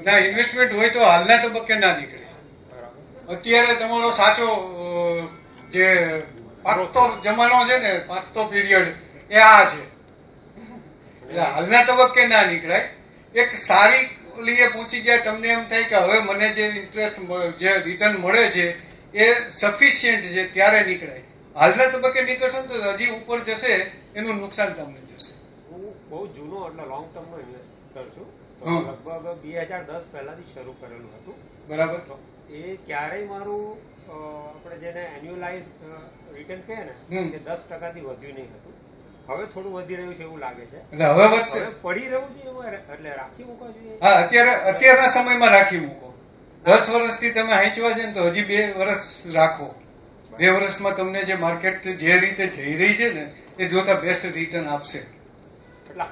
S4: ના, ઇન્વેસ્ટમેન્ટ હોય તો હાલના તબક્કે ના નીકળે.
S7: બરાબર.
S4: અત્યારે તમારો સાચો જે પાકતો જમાનો છે ને, પાકતો પીરિયડ એ આ છે. એટલે હાલના તબક્કે ના નીકળાય. એક સારી ઓલીએ પહોંચી ગયા, તમને એમ થાય કે હવે મને જે ઇન્ટરેસ્ટ જે રિટર્ન મળે છે એ સફિશિયન્ટ છે, ત્યારે નીકળાય. હાલના તબક્કે નીકળશો ને તો હજી ઉપર જશે, એનું નુકસાન તમને જશે.
S7: હું બહુ જૂનો એટલે લોંગ ટર્મનો ઇન્વેસ્ટર છું. તો
S4: હા.
S7: લગભગ 2010 પહેલાથી શરૂ કરેલું હતું.
S4: બરાબર.
S7: તો એ ક્યારેય મારું આપણે જેને એન્યુઅલાઇઝ રિટર્ન કહે ને
S4: હમ.
S7: એ 10%થી વધ્યું નહીં હતું. હવે થોડું વધી રહ્યું છે એવું લાગે છે.
S4: એટલે હવે વધશે.
S7: હવે પડી રહ્યું છે એમાં એટલે રાખી મૂકવા જોઈએ.
S4: હા, અત્યારના સમયમાં રાખી મૂકો. 10 વર્ષથી તમે હાંચવા છે ને તો હજી 2 વર્ષ રાખો. 2 વર્ષમાં તમને જે માર્કેટ જે રીતે જઈ રહી છે ને એ જોતા બેસ્ટ રિટર્ન આપશે.
S7: એટલે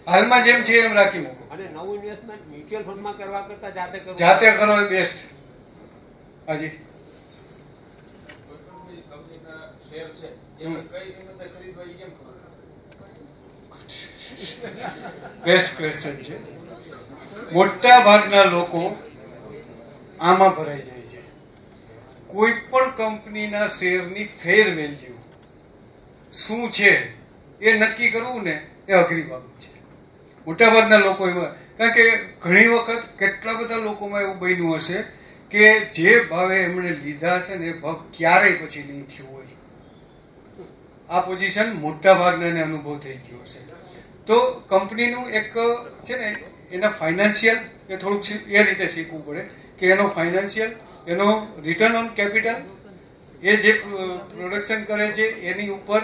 S7: હાલમાં
S4: જેમ છે એમ રાખી મૂકો.
S7: અને નવું ઇન્વેસ્ટમેન્ટ મ્યુચ્યુઅલ ફંડમાં કરવા કરતા
S4: જાતે કરો એ બેસ્ટ. હાજી,
S6: કંપનીના શેર છે એમાં કઈ કિંમતે ખરીદવા એ કેમ ખબર?
S4: બેસ્ટ ક્વેશ્ચન છે. મોટા ભાગના લોકો આમાં ભરાઈ જાય છે. કોઈ પણ કંપનીના શેરની ફેર વેલ્યુ શું છે એ નક્કી કરવું ને એ અઘરી બાબત છે. મોટાભાગના લોકો એમાં, કારણ કે ઘણી વખત કેટલા બધા લોકોમાં એવું બન્યું હશે કે જે ભાવે એમણે લીધા છે ને એ ભાવ ક્યારેય પછી નહીં થયું હોય. આ પોઝિશન મોટા ભાગનાને અનુભવ થઈ ગયો છે. તો કંપનીનું એક છે ને એના ફાઇનાન્શિયલ એ થોડુંક એ રીતે શીખવું પડે કે એનો ફાઇનાન્શિયલ, એનો રિટર્ન ઓન કેપિટલ, એ જે પ્રોડક્શન કરે છે એની ઉપર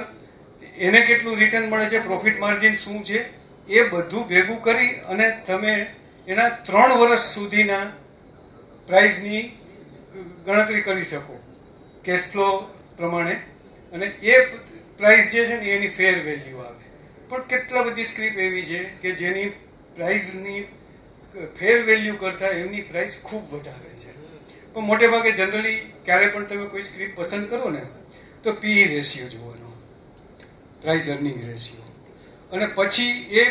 S4: એને કેટલું રિટર્ન મળે છે, પ્રોફિટ માર્જિન શું છે, એ બધું ભેગું કરી અને તમે એના 3 વર્ષ સુધીના પ્રાઇઝની ગણતરી કરી શકો કેશ ફ્લો પ્રમાણે, અને એ પ્રાઇસ જે છે ને એની ફેર વેલ્યુ આવે. પણ કેટલા બધી સ્ક્રીપ એવી છે કે જેની પ્રાઇસની ફેર વેલ્યુ કરતાં એમની પ્રાઇસ ખૂબ વધારે છે. પણ મોટે ભાગે જનરલી ક્યારે પણ તમે કોઈ સ્ક્રીપ પસંદ કરો ને તો પીઈ રેશિયો જોવાનો, પ્રાઇસ અર્નિંગ રેશિયો, અને પછી એ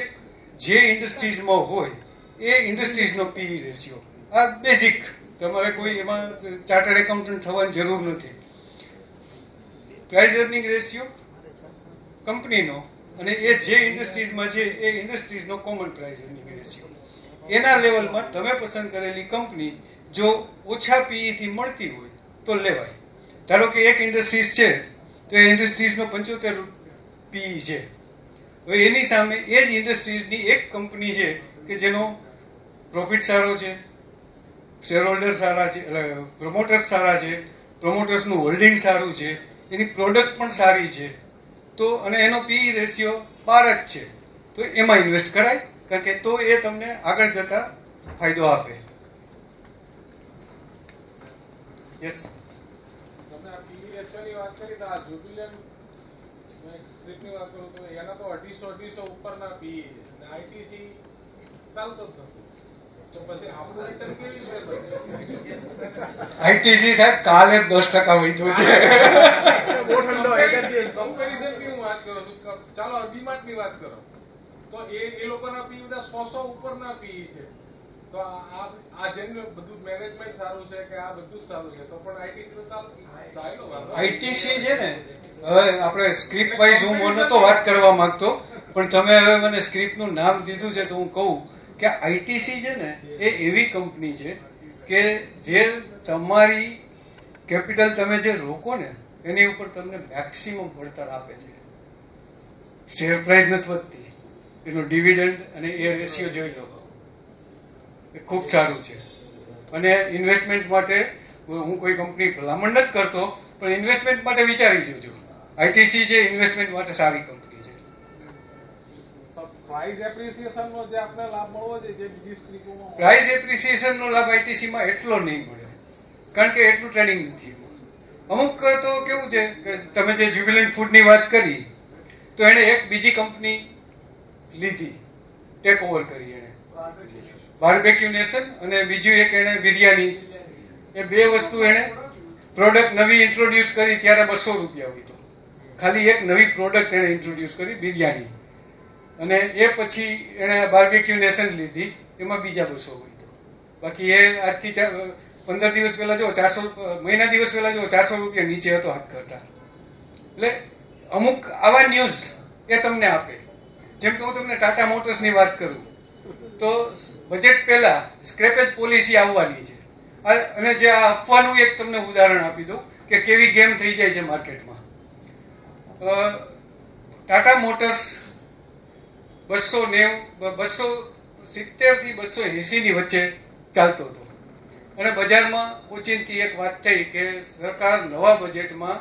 S4: જે ઇન્ડસ્ટ્રીઝમાં હોય એ ઇન્ડસ્ટ્રીઝનો પીઈ રેશિયો. આ બેઝિક, તમારે કોઈ એમાં ચાર્ટર્ડ એકાઉન્ટન્ટ થવાની જરૂર નથી. પ્રાઇસ અર્નિંગ રેશિયો કંપનીનો અને એ જે ઇન્ડસ્ટ્રીઝમાં છે એ ઇન્ડસ્ટ્રીઝનો કોમન પ્રાઇસ અર્નિંગ રેશિયો. એના લેવલમાં તમે પસંદ કરેલી કંપની જો ઓછા પીઈથી મળતી હોય તો લેવાય. ધારો કે એક ઇન્ડસ્ટ્રીઝ છે તો એ ઇન્ડસ્ટ્રીઝનો 75 પીઈ છે. હવે એની સામે એ જ ઇન્ડસ્ટ્રીઝની એક કંપની છે કે જેનો પ્રોફિટ સારો છે, શેર હોલ્ડર સારા છે, એટલે પ્રમોટર્સ સારા છે, પ્રમોટર્સનું હોલ્ડિંગ સારું છે, એની પ્રોડક્ટ પણ સારી છે, તો અને એનો પીઈ રેશિયો 12 જ છે, તો એમાં ઇન્વેસ્ટ કરાય, કારણ કે તો એ તમને આગળ જતા ફાયદો આપે. યસ,
S8: તમે આ પીવી રેશિયોની વાત કરી તો આ જ્યુબિલન્ટ સ્ક્રિપ્ટની વાત કરું તો એના તો 250 ઉપરના પીઈ છે અને આઈટીસી ચાલતો જ નથી. તો પછી આપણું રિટર્ન કેવી રીતે બને?
S4: આઈટીસી સાહેબ કાલે 10% વધ્યું છે.
S8: કમ્પેરિઝનની હું વાત કરું છું. ચાલો ડીમાર્ટની વાત કરો તો એ લોકોના પી બધા 100 ઉપરના પી છે. તો તો આ જેનું બધું મેનેજમેન્ટ સારું છે કે આ બધું જ સારું છે તો પણ આઈટીસી તો ચાલ્યો વાંધો
S4: આઈટીસી છે ને, હવે આપણે સ્ક્રિપ્ટ વાઇઝ હું નહોતો વાત કરવા માંગતો, પણ તમે હવે મને સ્ક્રિપ્ટનું નામ દીધું છે તો હું કહું કે આઈટીસી છે ને એ એવી કંપની છે કે જે તમારી કેપિટલ તમે જે રોકો ને એની ઉપર તમને મેક્સિમમ વળતર આપે છે. શેર પ્રાઇસ નથી વધતી, એનો ડિવિડન્ડ અને એ રેશિયો જોઈ લો, એ ખૂબ સારું છે. અને ઇન્વેસ્ટમેન્ટ માટે હું કોઈ કંપની ભલામણ નથી કરતો, પણ ઇન્વેસ્ટમેન્ટ માટે વિચારી જોજો. આઈટીસી છે ઇન્વેસ્ટમેન્ટ માટે સારી કંપની છે.
S8: પ્રાઇસ એપ્રિસિએશનનો જે આપણે લાભ મળવો છે જે બીજી સ્ટ્રીમોમાં
S4: પ્રાઇસ એપ્રિસિએશનનો લાભ આઈટીસીમાં એટલો નહીં મળે, કારણ કે એટલું ટ્રેડિંગ નથી એમાં. અમુક તો કેવું છે કે તમે જે જ્યુબિલન્ટ ફૂડની વાત કરી તો એણે એક બીજી કંપની લીધી, ટેક ઓવર કરી એણે, બાર્બેક્યુ નેશન, અને બીજું એક એણે બિરયાની. એ બે વસ્તુ એણે પ્રોડક્ટ નવી ઇન્ટ્રોડ્યુસ કરી ત્યારે 200 રૂપિયા હોય, ખાલી એક નવી પ્રોડક્ટ એણે ઇન્ટ્રોડ્યુસ કરી બિરયાની, અને એ પછી એણે બાર્બેક્યુ નેશન લીધી, એમાં બીજા 200 હોય. બાકી એ આજથી 15 દિવસ પહેલા જો 400 મહિના દિવસ પહેલા જો 400 રૂપિયા નીચે હતો હાથ કરતા. એટલે અમુક આવા ન્યૂઝ એ તમને આપે. જેમ કે હું તમને ટાટા મોટર્સની વાત કરું તો બજેટ પહેલા સ્ક્રેપેજ પોલિસી આવવાની છે, અને જે આ અફવાનું એક તમને ઉદાહરણ આપી દઉં કે કેવી ગેમ થઈ જાય છે માર્કેટમાં. ટાટા મોટર્સ 270 થી 280 ની વચ્ચે ચાલતો હતો, અને બજારમાં ઓચિંતી એક વાત થઈ કે સરકાર નવા બજેટમાં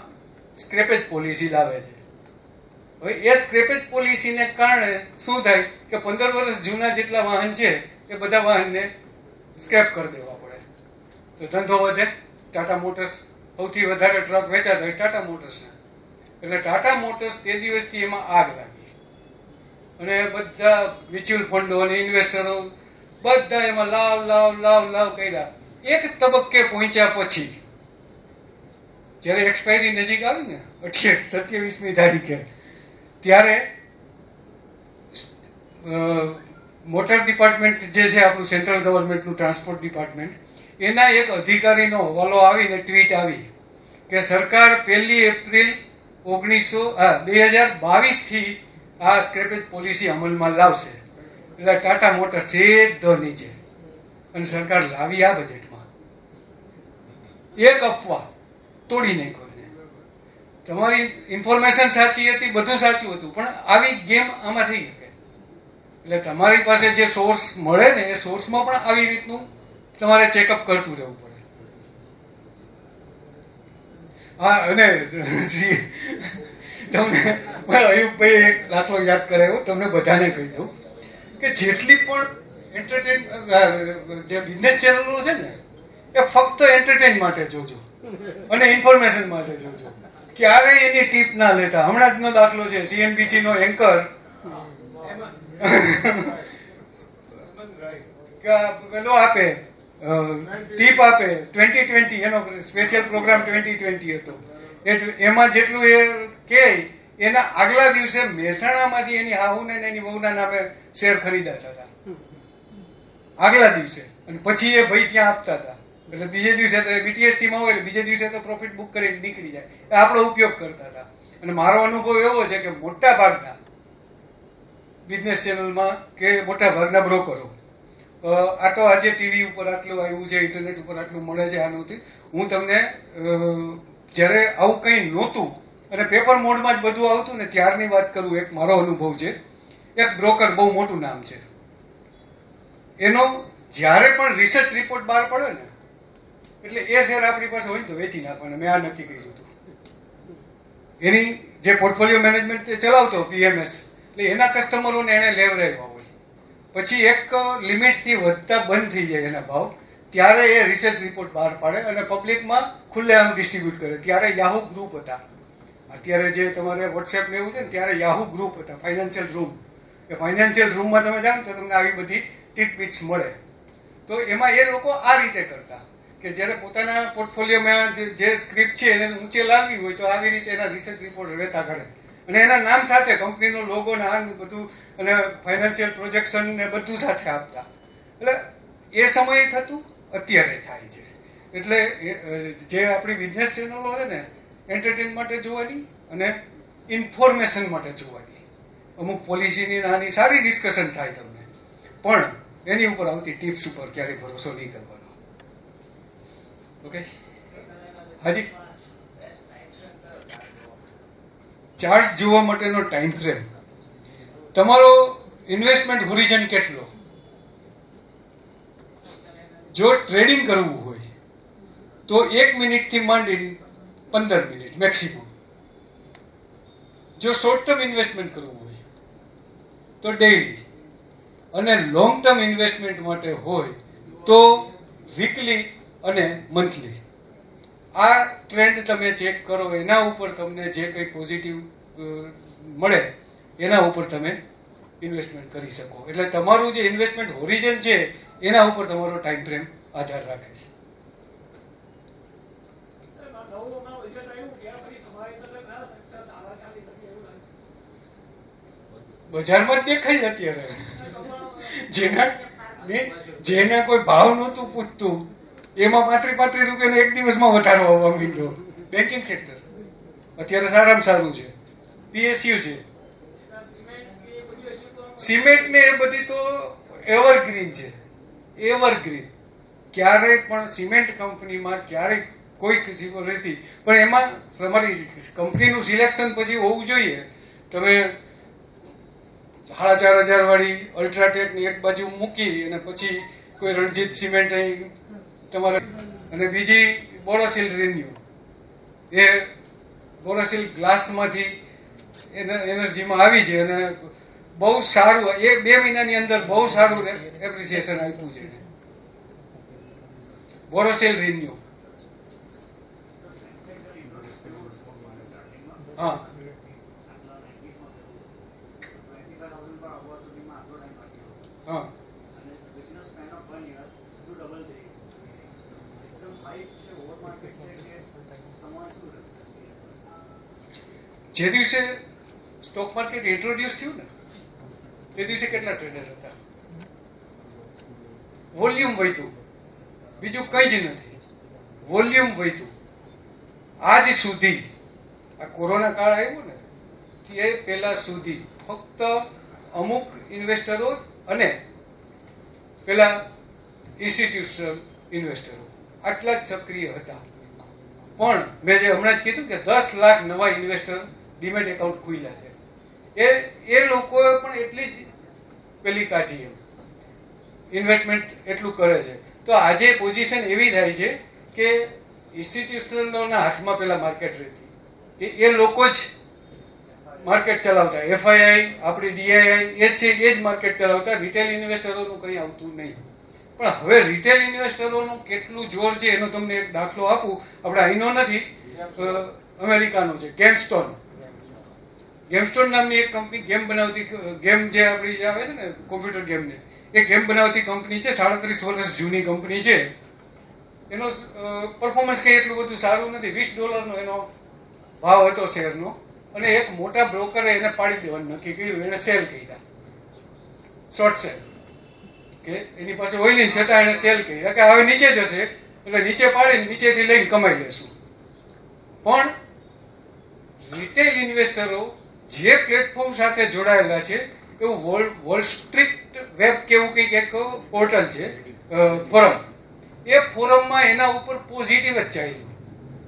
S4: સ્ક્રેપેજ પોલિસી લાવે છે. હવે એ સ્ક્રેપેજ પોલિસીને કારણે શું થાય કે 15 વર્ષ જૂના જેટલા વાહન છે એ બધા વાહનને સ્ક્રેપ કરી દેવા પડે, તો ધંધો વધે. ટાટા મોટર્સ સૌથી વધારે ટ્રક વેચાતા હોય ટાટા મોટર્સના, એટલે ટાટા મોટર્સ તે દિવસથી એમાં આગ લાગી, અને બધા મ્યુચ્યુઅલ ફંડો અને ઇન્વેસ્ટરો બધા એમાં લાવ કર્યા. એક તબક્કે પહોંચ્યા પછી જ્યારે એક્સપાયરી નજીક આવી ને 27મી તારીખે, ત્યારે મોટર ડિપાર્ટમેન્ટ જે છે આપણું સેન્ટ્રલ ગવર્મેન્ટનું ટ્રાન્સપોર્ટ ડિપાર્ટમેન્ટ, એના એક અધિકારીનો હવાલો આવીને ટ્વીટ આવી કે સરકાર 1 એપ્રિલ 2022થી આ સ્ક્રેપેજ પોલિસી અમલમાં લાવશે. એટલે ટાટા મોટર સીધો નીચે, અને સરકાર લાવી આ બજેટમાં. એક અફવા તોડી નાખ્યો એને. તમારી ઇન્ફોર્મેશન સાચી હતી, બધું સાચું હતું, પણ આવી ગેમ આમાં થઈ શકે. એટલે તમારી પાસે જે સોર્સ મળે ને એ સોર્સમાં પણ આવી રીતનું તમારે ચેકઅપ કરતું રહેવું પડે. હા, અને તમને અયુબભાઈ એક દાખલો યાદ કરાવ્યો, તમને બધાને કહી દઉં કે જેટલી પણ જે બિઝનેસ ચેનલો છે ને એ ફક્ત એન્ટરટેન માટે જોજો અને ઇન્ફોર્મેશન માટે જોજો, ક્યારેય એની ટીપ ના લેતા. હમણાં જનો દાખલો છે, CNBC નો એન્કર પેલો આપે ટીપ આપે 2020, એનો સ્પેશિયલ પ્રોગ્રામ 2020 હતો. એમાં જેટલું એ કે એના આગલા દિવસે મહેસાણામાંથી એની હાહુને એની વહુના નામે શેર ખરીદાતા હતા આગલા દિવસે, અને પછી એ ભાઈ ત્યાં આપતા હતા. એટલે બીજે દિવસે તો BTSTમાં હોય એટલે બીજે દિવસે તો પ્રોફિટ બુક કરીને નીકળી જાય, એ આપણો ઉપયોગ કરતા હતા. અને મારો અનુભવ એવો છે કે મોટા ભાગના બિઝનેસ ચેનલમાં કે મોટા ભાગના બ્રોકરો, આ તો આજે ટીવી ઉપર આટલું આવ્યું છે, ઇન્ટરનેટ ઉપર આટલું મળે છે, આ નહોતું. હું તમને જ્યારે આવું કંઈ નહોતું અને પેપર મોડમાં જ બધું આવતું ને ત્યારની વાત કરું. એક મારો અનુભવ છે, એક બ્રોકર બહુ મોટું નામ છે, એનો જ્યારે પણ રિસર્ચ રિપોર્ટ બહાર પડે ને એટલે એ શેર આપણી પાસે હોય ને તો વેચી નાખવાના. મેં આ નક્કી કર્યું હતું. એની જે પોર્ટફોલિયો મેનેજમેન્ટ ચલાવતો PMS, એટલે એના કસ્ટમરોને એણે લેવરાવ્યા હોય, પછી એક લિમિટથી વધતા બંધ થઈ જાય એના ભાવ, ત્યારે એ રિસર્ચ રિપોર્ટ બહાર પાડે અને પબ્લિકમાં ખુલ્લેઆમ ડિસ્ટ્રીબ્યુટ કરે. ત્યારે યાહુ ગ્રુપ હતા, અત્યારે જે તમારે વોટ્સએપ ને એવું છે ને ત્યારે યાહુ ગ્રુપ હતા, ફાઇનાન્શિયલ રૂમ. એ ફાઇનાન્શિયલ રૂમમાં તમે જાઓ તો તમને આવી બધી ટીટપીટ્સ મળે. તો એમાં એ લોકો આ રીતે કરતા કે જ્યારે પોતાના પોર્ટફોલિયોમાં જે સ્ક્રિપ્ટ છે એને ઊંચે લાવવી હોય તો આવી રીતે એના રિસર્ચ રિપોર્ટ રહેતા કરે, અને એના નામ સાથે કંપનીનો લોગો ને આ બધું, અને ફાઇનાન્શિયલ પ્રોજેક્શન ને બધું સાથે આપતા. એટલે એ સમયે થતું, અત્યારે થાય છે. એટલે જે આપણી બિઝનેસ ચેનલો છે ને, એન્ટરટેન માટે જોવાની અને ઇન્ફોર્મેશન માટે જોવાની. અમુક પોલિસીની નાની સારી ડિસ્કશન થાય તમને, પણ એની ઉપર આવતી ટિપ્સ ઉપર ક્યારેય ભરોસો નહીં કરવાનો. ઓકે, હાજી. ચાર્ટ જોવા માટેનો ટાઈમ ફ્રેમ, તમારો ઇન્વેસ્ટમેન્ટ હોરિઝન કેટલો. જો ટ્રેડિંગ કરવું હોય તો 1 મિનિટથી માંડીને 15 મિનિટ મેક્સિમમ. જો શોર્ટ ટર્મ ઇન્વેસ્ટમેન્ટ કરવું હોય તો ડેઇલી, અને લોંગ ટર્મ ઇન્વેસ્ટમેન્ટ માટે હોય તો વીકલી અને મંથલી. આ ટ્રેન્ડ તમે ચેક કરો, એના ઉપર તમને જે કંઈ પોઝિટિવ મળે એના ઉપર તમે ઇન્વેસ્ટમેન્ટ કરી શકો. એટલે તમારું જે ઇન્વેસ્ટમેન્ટ હોરિઝન છે એના ઉપર તમારો ટાઈમ ફ્રેમ આધાર રાખે છે. બજારમાં જ દેખાય છે અત્યારે. જેના કોઈ ભાવ નહોતું પૂછતું એમાં 35 રૂપિયાનો એક દિવસમાં વધારો આવવા માંડ્યો. બેન્કિંગ સેક્ટર અત્યારે સારામાં સારું છે, PSU છે, સિમેન્ટ ને એ બધી તો એવરગ્રીન છે. એવરગ્રીન ક્યારેય પણ સિમેન્ટ કંપનીમાં ક્યારેય કોઈ કિસ્સો નથી, પણ એમાં તમારી કંપનીનું સિલેક્શન પછી હોવું જોઈએ. તમે 4,500 વાળી અલ્ટ્રાટેકની એક બાજુ મૂકી અને પછી કોઈ રણજીત સિમેન્ટ અહીં તમારે, અને બીજી બોરોસિલ રિન્યુ, એ બોરોસિલ ગ્લાસમાંથી એનર્જીમાં આવી છે અને બહુ સારું, 2 મહિનાની અંદર બહુ સારું એપ્રિસિએશન આપ્યું છે. બોરોસિલ રિન્યુ. હા, હા. જે દિવસે સ્ટોક માર્કેટ ઇન્ટ્રોડ્યુસ થયું ને તે દિવસે કેટલા ટ્રેડર હતા? વોલ્યુમ વધ્યું, બીજું કંઈ જ નથી. વોલ્યુમ વધ્યું. આજ સુધી આ કોરોના કાળ આવ્યો ને તે પહેલા સુધી ફક્ત અમુક ઇન્વેસ્ટરો અને પેલા ઇન્સ્ટિટ્યુશનલ ઇન્વેસ્ટરો આટલા જ સક્રિય હતા. પણ મેં જે હમણાં જ કીધું કે 10 લાખ નવા ઇન્વેસ્ટર ડીમેટ એકાઉન્ટ ખુલ્યા છે. એ લોકોએ પણ એટલી જ પેલી કાઢી, એમ ઇન્વેસ્ટમેન્ટ એટલું કરે છે. તો આજે પોઝિશન એવી થાય છે કે ઇન્સ્ટિટ્યુશનલોના હાથમાં પેલા માર્કેટ રહેતી, કે એ લોકો જ માર્કેટ ચલાવતા. FII આપણી DII એ જ છે, એ જ માર્કેટ ચલાવતા. રિટેલ ઇન્વેસ્ટરોનું કંઈ આવતું નહીં. પણ હવે રિટેલ ઇન્વેસ્ટરોનું કેટલું જોર છે એનો તમને એક દાખલો આપું. આપણે અહીંનો નથી, અમેરિકાનો છે. ગેમસ્ટોન નામની એક કંપની ગેમ બનાવતી, ગેમ જે આપણી આવે છે ને કોમ્પ્યુટર ગેમને, એ ગેમ બનાવતી કંપની છે. 37 વર્ષ જૂની કંપની છે. એનો પરફોર્મન્સ કંઈ એટલું બધું સારું નથી. $20 એનો ભાવ હતો શેરનો, અને એક મોટા બ્રોકરે એને પાડી દેવાનું નક્કી કર્યું. એને સેલ કર્યા, શોર્ટ સેલ, કે એની પાસે હોય નહીં છતાં એને સેલ કર્યા કે હવે નીચે જશે એટલે નીચે પાડીને નીચેથી લઈને કમાઈ લેશું. પણ રિટેલ ઇન્વેસ્ટરો જે પ્લેટફોર્મ સાથે જોડાયેલા છે, એવું વોલ સ્ટ્રીટ વેબ કેવું કંઈક એક પોર્ટલ છે, ફોરમ. એ ફોરમમાં એના ઉપર પોઝિટિવ જ ચાલ્યું.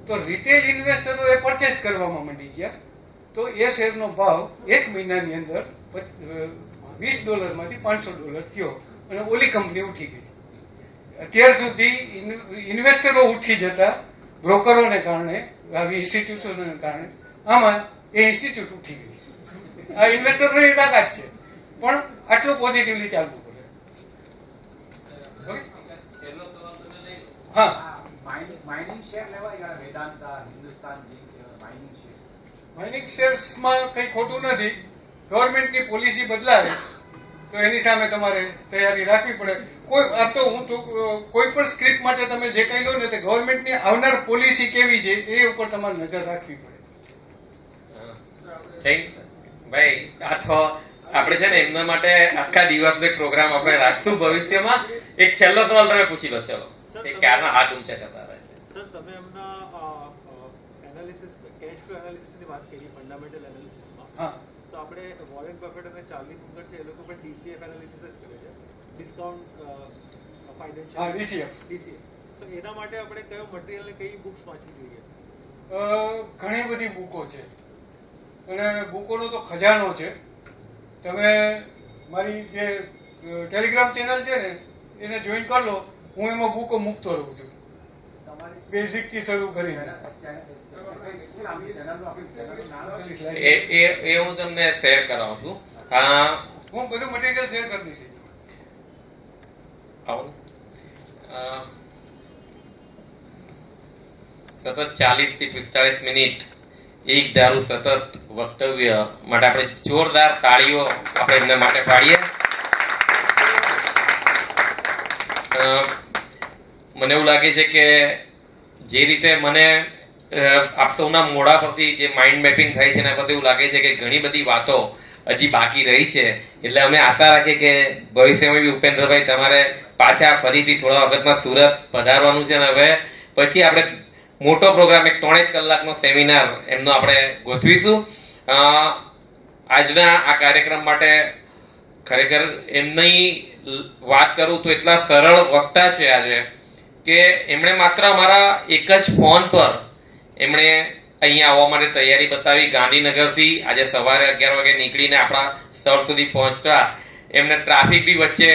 S4: તો રિટેલ ઇન્વેસ્ટરો એ પરચેસ કરવામાં માંડી ગયા. તો એ શેરનો ભાવ 1 મહિનાની અંદર $20માંથી $500 થયો અને ઓલી કંપની ઉઠી ગઈ. અત્યાર સુધી ઇન્વેસ્ટરો ઉઠી જતા બ્રોકરોને કારણે, આવી ઇન્સ્ટિટ્યુશનોને કારણે, આમાં એ ઇન્સ્ટિટ્યૂટ ઉઠી ગઈ. આ ઇન્વેસ્ટરોની તાકાત છે, પણ આટલું પોઝિટિવલી ચાલવું પડે. હા, માઇનિંગ શેર્સમાં કંઈ ખોટું નથી. ગવર્મેન્ટની પોલિસી બદલાવે તો એની સામે તમારે તૈયારી રાખવી પડે. આમ તો હું કોઈ પણ સ્ક્રિપ્ટ માટે તમે જે કંઈ લો ને તે ગવર્મેન્ટની આવનાર પોલિસી કેવી છે એ ઉપર તમારે નજર રાખવી પડે.
S1: ભાઈ, આ તો આપણે છે ને એમના માટે આખા દિવસનો એક પ્રોગ્રામ આપણે રાખશું ભવિષ્યમાં, એક છેલ્લો સવાલ તમે પૂછી લો, ચલો.
S7: સર,
S1: એક કારના હાથ ઊંચા કરતા રહે.
S7: સર તમે એમના એનાલિસિસ કેશ ફ્લો એનાલિસિસની વાત કરી ફંડામેન્ટલ એનાલિસિસમાં.
S4: હા.
S7: તો આપણે વોરેન બફેટ અને ચાર્લી મુંગર છે એ લોકો પણ DCF એનાલિસિસ જ કરે છે, ડિસ્કાઉન્ટ
S4: હા,
S7: ફાઇનાન્શિયલ
S4: DCF.
S7: તો એના માટે આપણે કયો મટીરિયલ કઈ બુક્સ વાંચવી જોઈએ?
S4: ઘણી બધી બુકો છે અને બુકોનો તો ખજાનો છે. તમે મારી જે ટેલિગ્રામ ચેનલ છે ને એને જોઈન કરી લો. હું એમાં બુકો મૂકતો રહું છું, બેઝિકથી શરૂ કરીને.
S1: એ હું તમને શેર કરાવું છું.
S4: હું બધું મટીરિયલ શેર કરી દઈશ.
S1: આવો. સતત 40 થી 45 મિનિટ એક ધારું સતત વક્તવ્ય માટે આપણે જોરદાર તાળીઓ આપણે એમના માટે પાડીએ. મને એવું લાગે છે કે જે રીતે મને આપ સૌના મોઢા પરથી જે માઇન્ડ મેપિંગ થાય છે એના પરથી એવું લાગે છે કે ઘણી બધી વાતો હજી બાકી રહી છે. એટલે અમે આશા રાખીએ કે ભવિષ્યમાં બી ઉપેન્દ્રભાઈ તમારે પાછા ફરીથી થોડા વખતમાં સુરત પધારવાનું છે અને હવે પછી આપણે મોટો પ્રોગ્રામ એક 3 કલાકનો સેમિનાર એમનો આપણે ગોઠવીશું. આજના આ કાર્યક્રમ માટે ખરેખર એમની વાત કરું તો એટલા સરળ વક્તા છે આજે કે એમણે માત્ર અમારા એક જ ફોન પર એમણે અહીંયા આવવા માટે તૈયારી બતાવી. ગાંધીનગરથી આજે સવારે 11 વાગે નીકળીને આપણા સ્થળ સુધી પહોંચતા એમને ટ્રાફિક બી વચ્ચે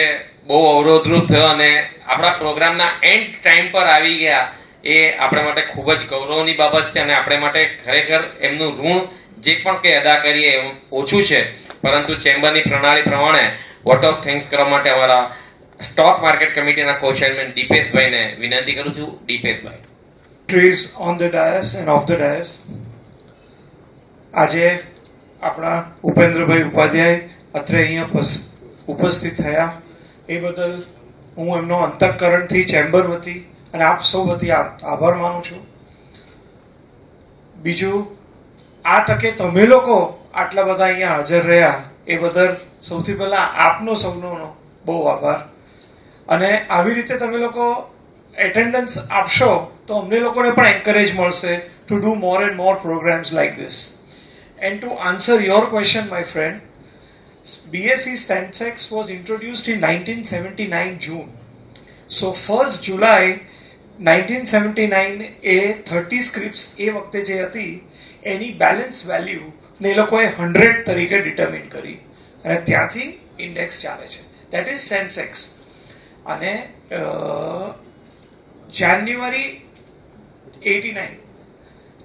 S1: બહુ અવરોધરૂપ થયો અને આપણા પ્રોગ્રામના એન્ડ ટાઈમ પર આવી ગયા. એ આપણા માટે ખૂબ જ ગૌરવની બાબત છે અને આપણે માટે ખરેખર એમનું ઋણ જે પણ કંઈ અદા કરીએ એમ ઓછું છે. પરંતુ ચેમ્બરની પ્રણાલી પ્રમાણે વોટ ઓફ થેન્ક્સ કરવા માટે અમારા સ્ટોક માર્કેટ કમિટીના કો-ચેરમેન દીપેશભાઈને વિનંતી કરું છું. દીપેશભાઈ.
S9: Trees on the dais and off the dais. આજે આપણા ઉપેન્દ્રભાઈ ઉપાધ્યાય અત્રે અહીંયા ઉપસ્થિત થયા એ બદલ હું એમનો અંતઃકરણથી ચેમ્બર વતી અને આપ સૌ વતી આભાર માનું છું. બીજું, આ તકે તમે લોકો આટલા બધા અહીંયા હાજર રહ્યા એ બદલ સૌથી પહેલા આપનો સૌનો બહુ આભાર. અને આવી રીતે તમે લોકો એટેન્ડન્સ આપશો તો અમને લોકોને પણ એન્કરેજ મળશે to do more and more programs like this. And to answer your question my friend, BSE Stansex was introduced in 1979 June. So 1st July 1979 A 30 scripts એ વખતે જે હતી એની બેલેન્સ વેલ્યુ ને એ લોકોએ 100 તરીકે ડિટર્મિન કરી અને ત્યાંથી ઇન્ડેક્સ ચાલે છે. That is Sensex. અને જાન્યુઆરી 89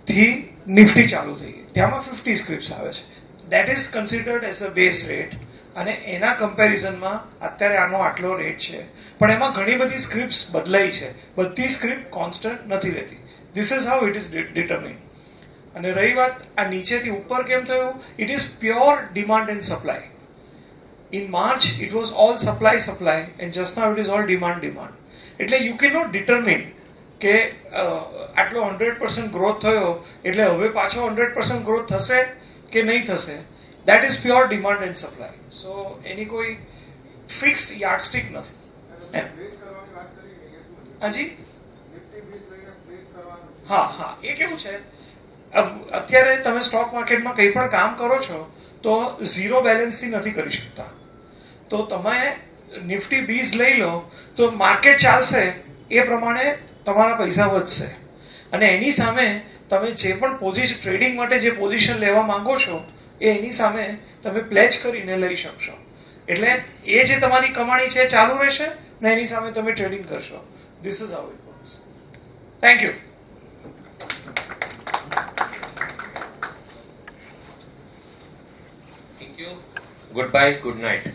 S9: થી નિફ્ટી ચાલુ થઈ ગઈ, ત્યાંમાં 50 સ્ક્રિપ્ટ્સ આવે છે. That is considered as a base rate અને એના કમ્પેરિઝનમાં અત્યારે આનો આટલો રેટ છે. પણ એમાં ઘણી બધી સ્ક્રિપ્ટ્સ બદલાઈ છે, બધી સ્ક્રિપ્ટ કોન્સ્ટન્ટ નથી રહેતી. This is how it is determine. અને રહી વાત આ નીચેથી ઉપર કેમ થયું, it is pure demand and supply. In March it was all supply and just now it is all demand. એટલે યુ કેન નોટ ડિટર્મિન કે આટલો 100% ગ્રોથ થયો એટલે હવે પાછો 100% ગ્રોથ થશે કે નહીં થશે. That is pure demand and supply. So any કોઈ ફિક્સ યાર્ડસ્ટિક નથી. હાજી હા, એ કેવું છે, અત્યારે તમે સ્ટોક માર્કેટમાં કંઈ પણ કામ કરો છો તો ઝીરો બેલેન્સથી નથી કરી શકતા. તો તમે નિફ્ટી 20 લઈ લો તો માર્કેટ ચાલશે એ પ્રમાણે તમારા પૈસા વધશે અને એની સામે તમે જે પણ પોઝિશન ટ્રેડિંગ માટે જે પોઝિશન લેવા માંગો છો એ એની સામે તમે પ્લેચ કરીને લઈ શકશો. એટલે એ જે તમારી કમાણી છે ચાલુ રહેશે અને એની સામે તમે ટ્રેડિંગ કરશો. This is how it works. Thank you.
S1: Thank you. Good bye, good night.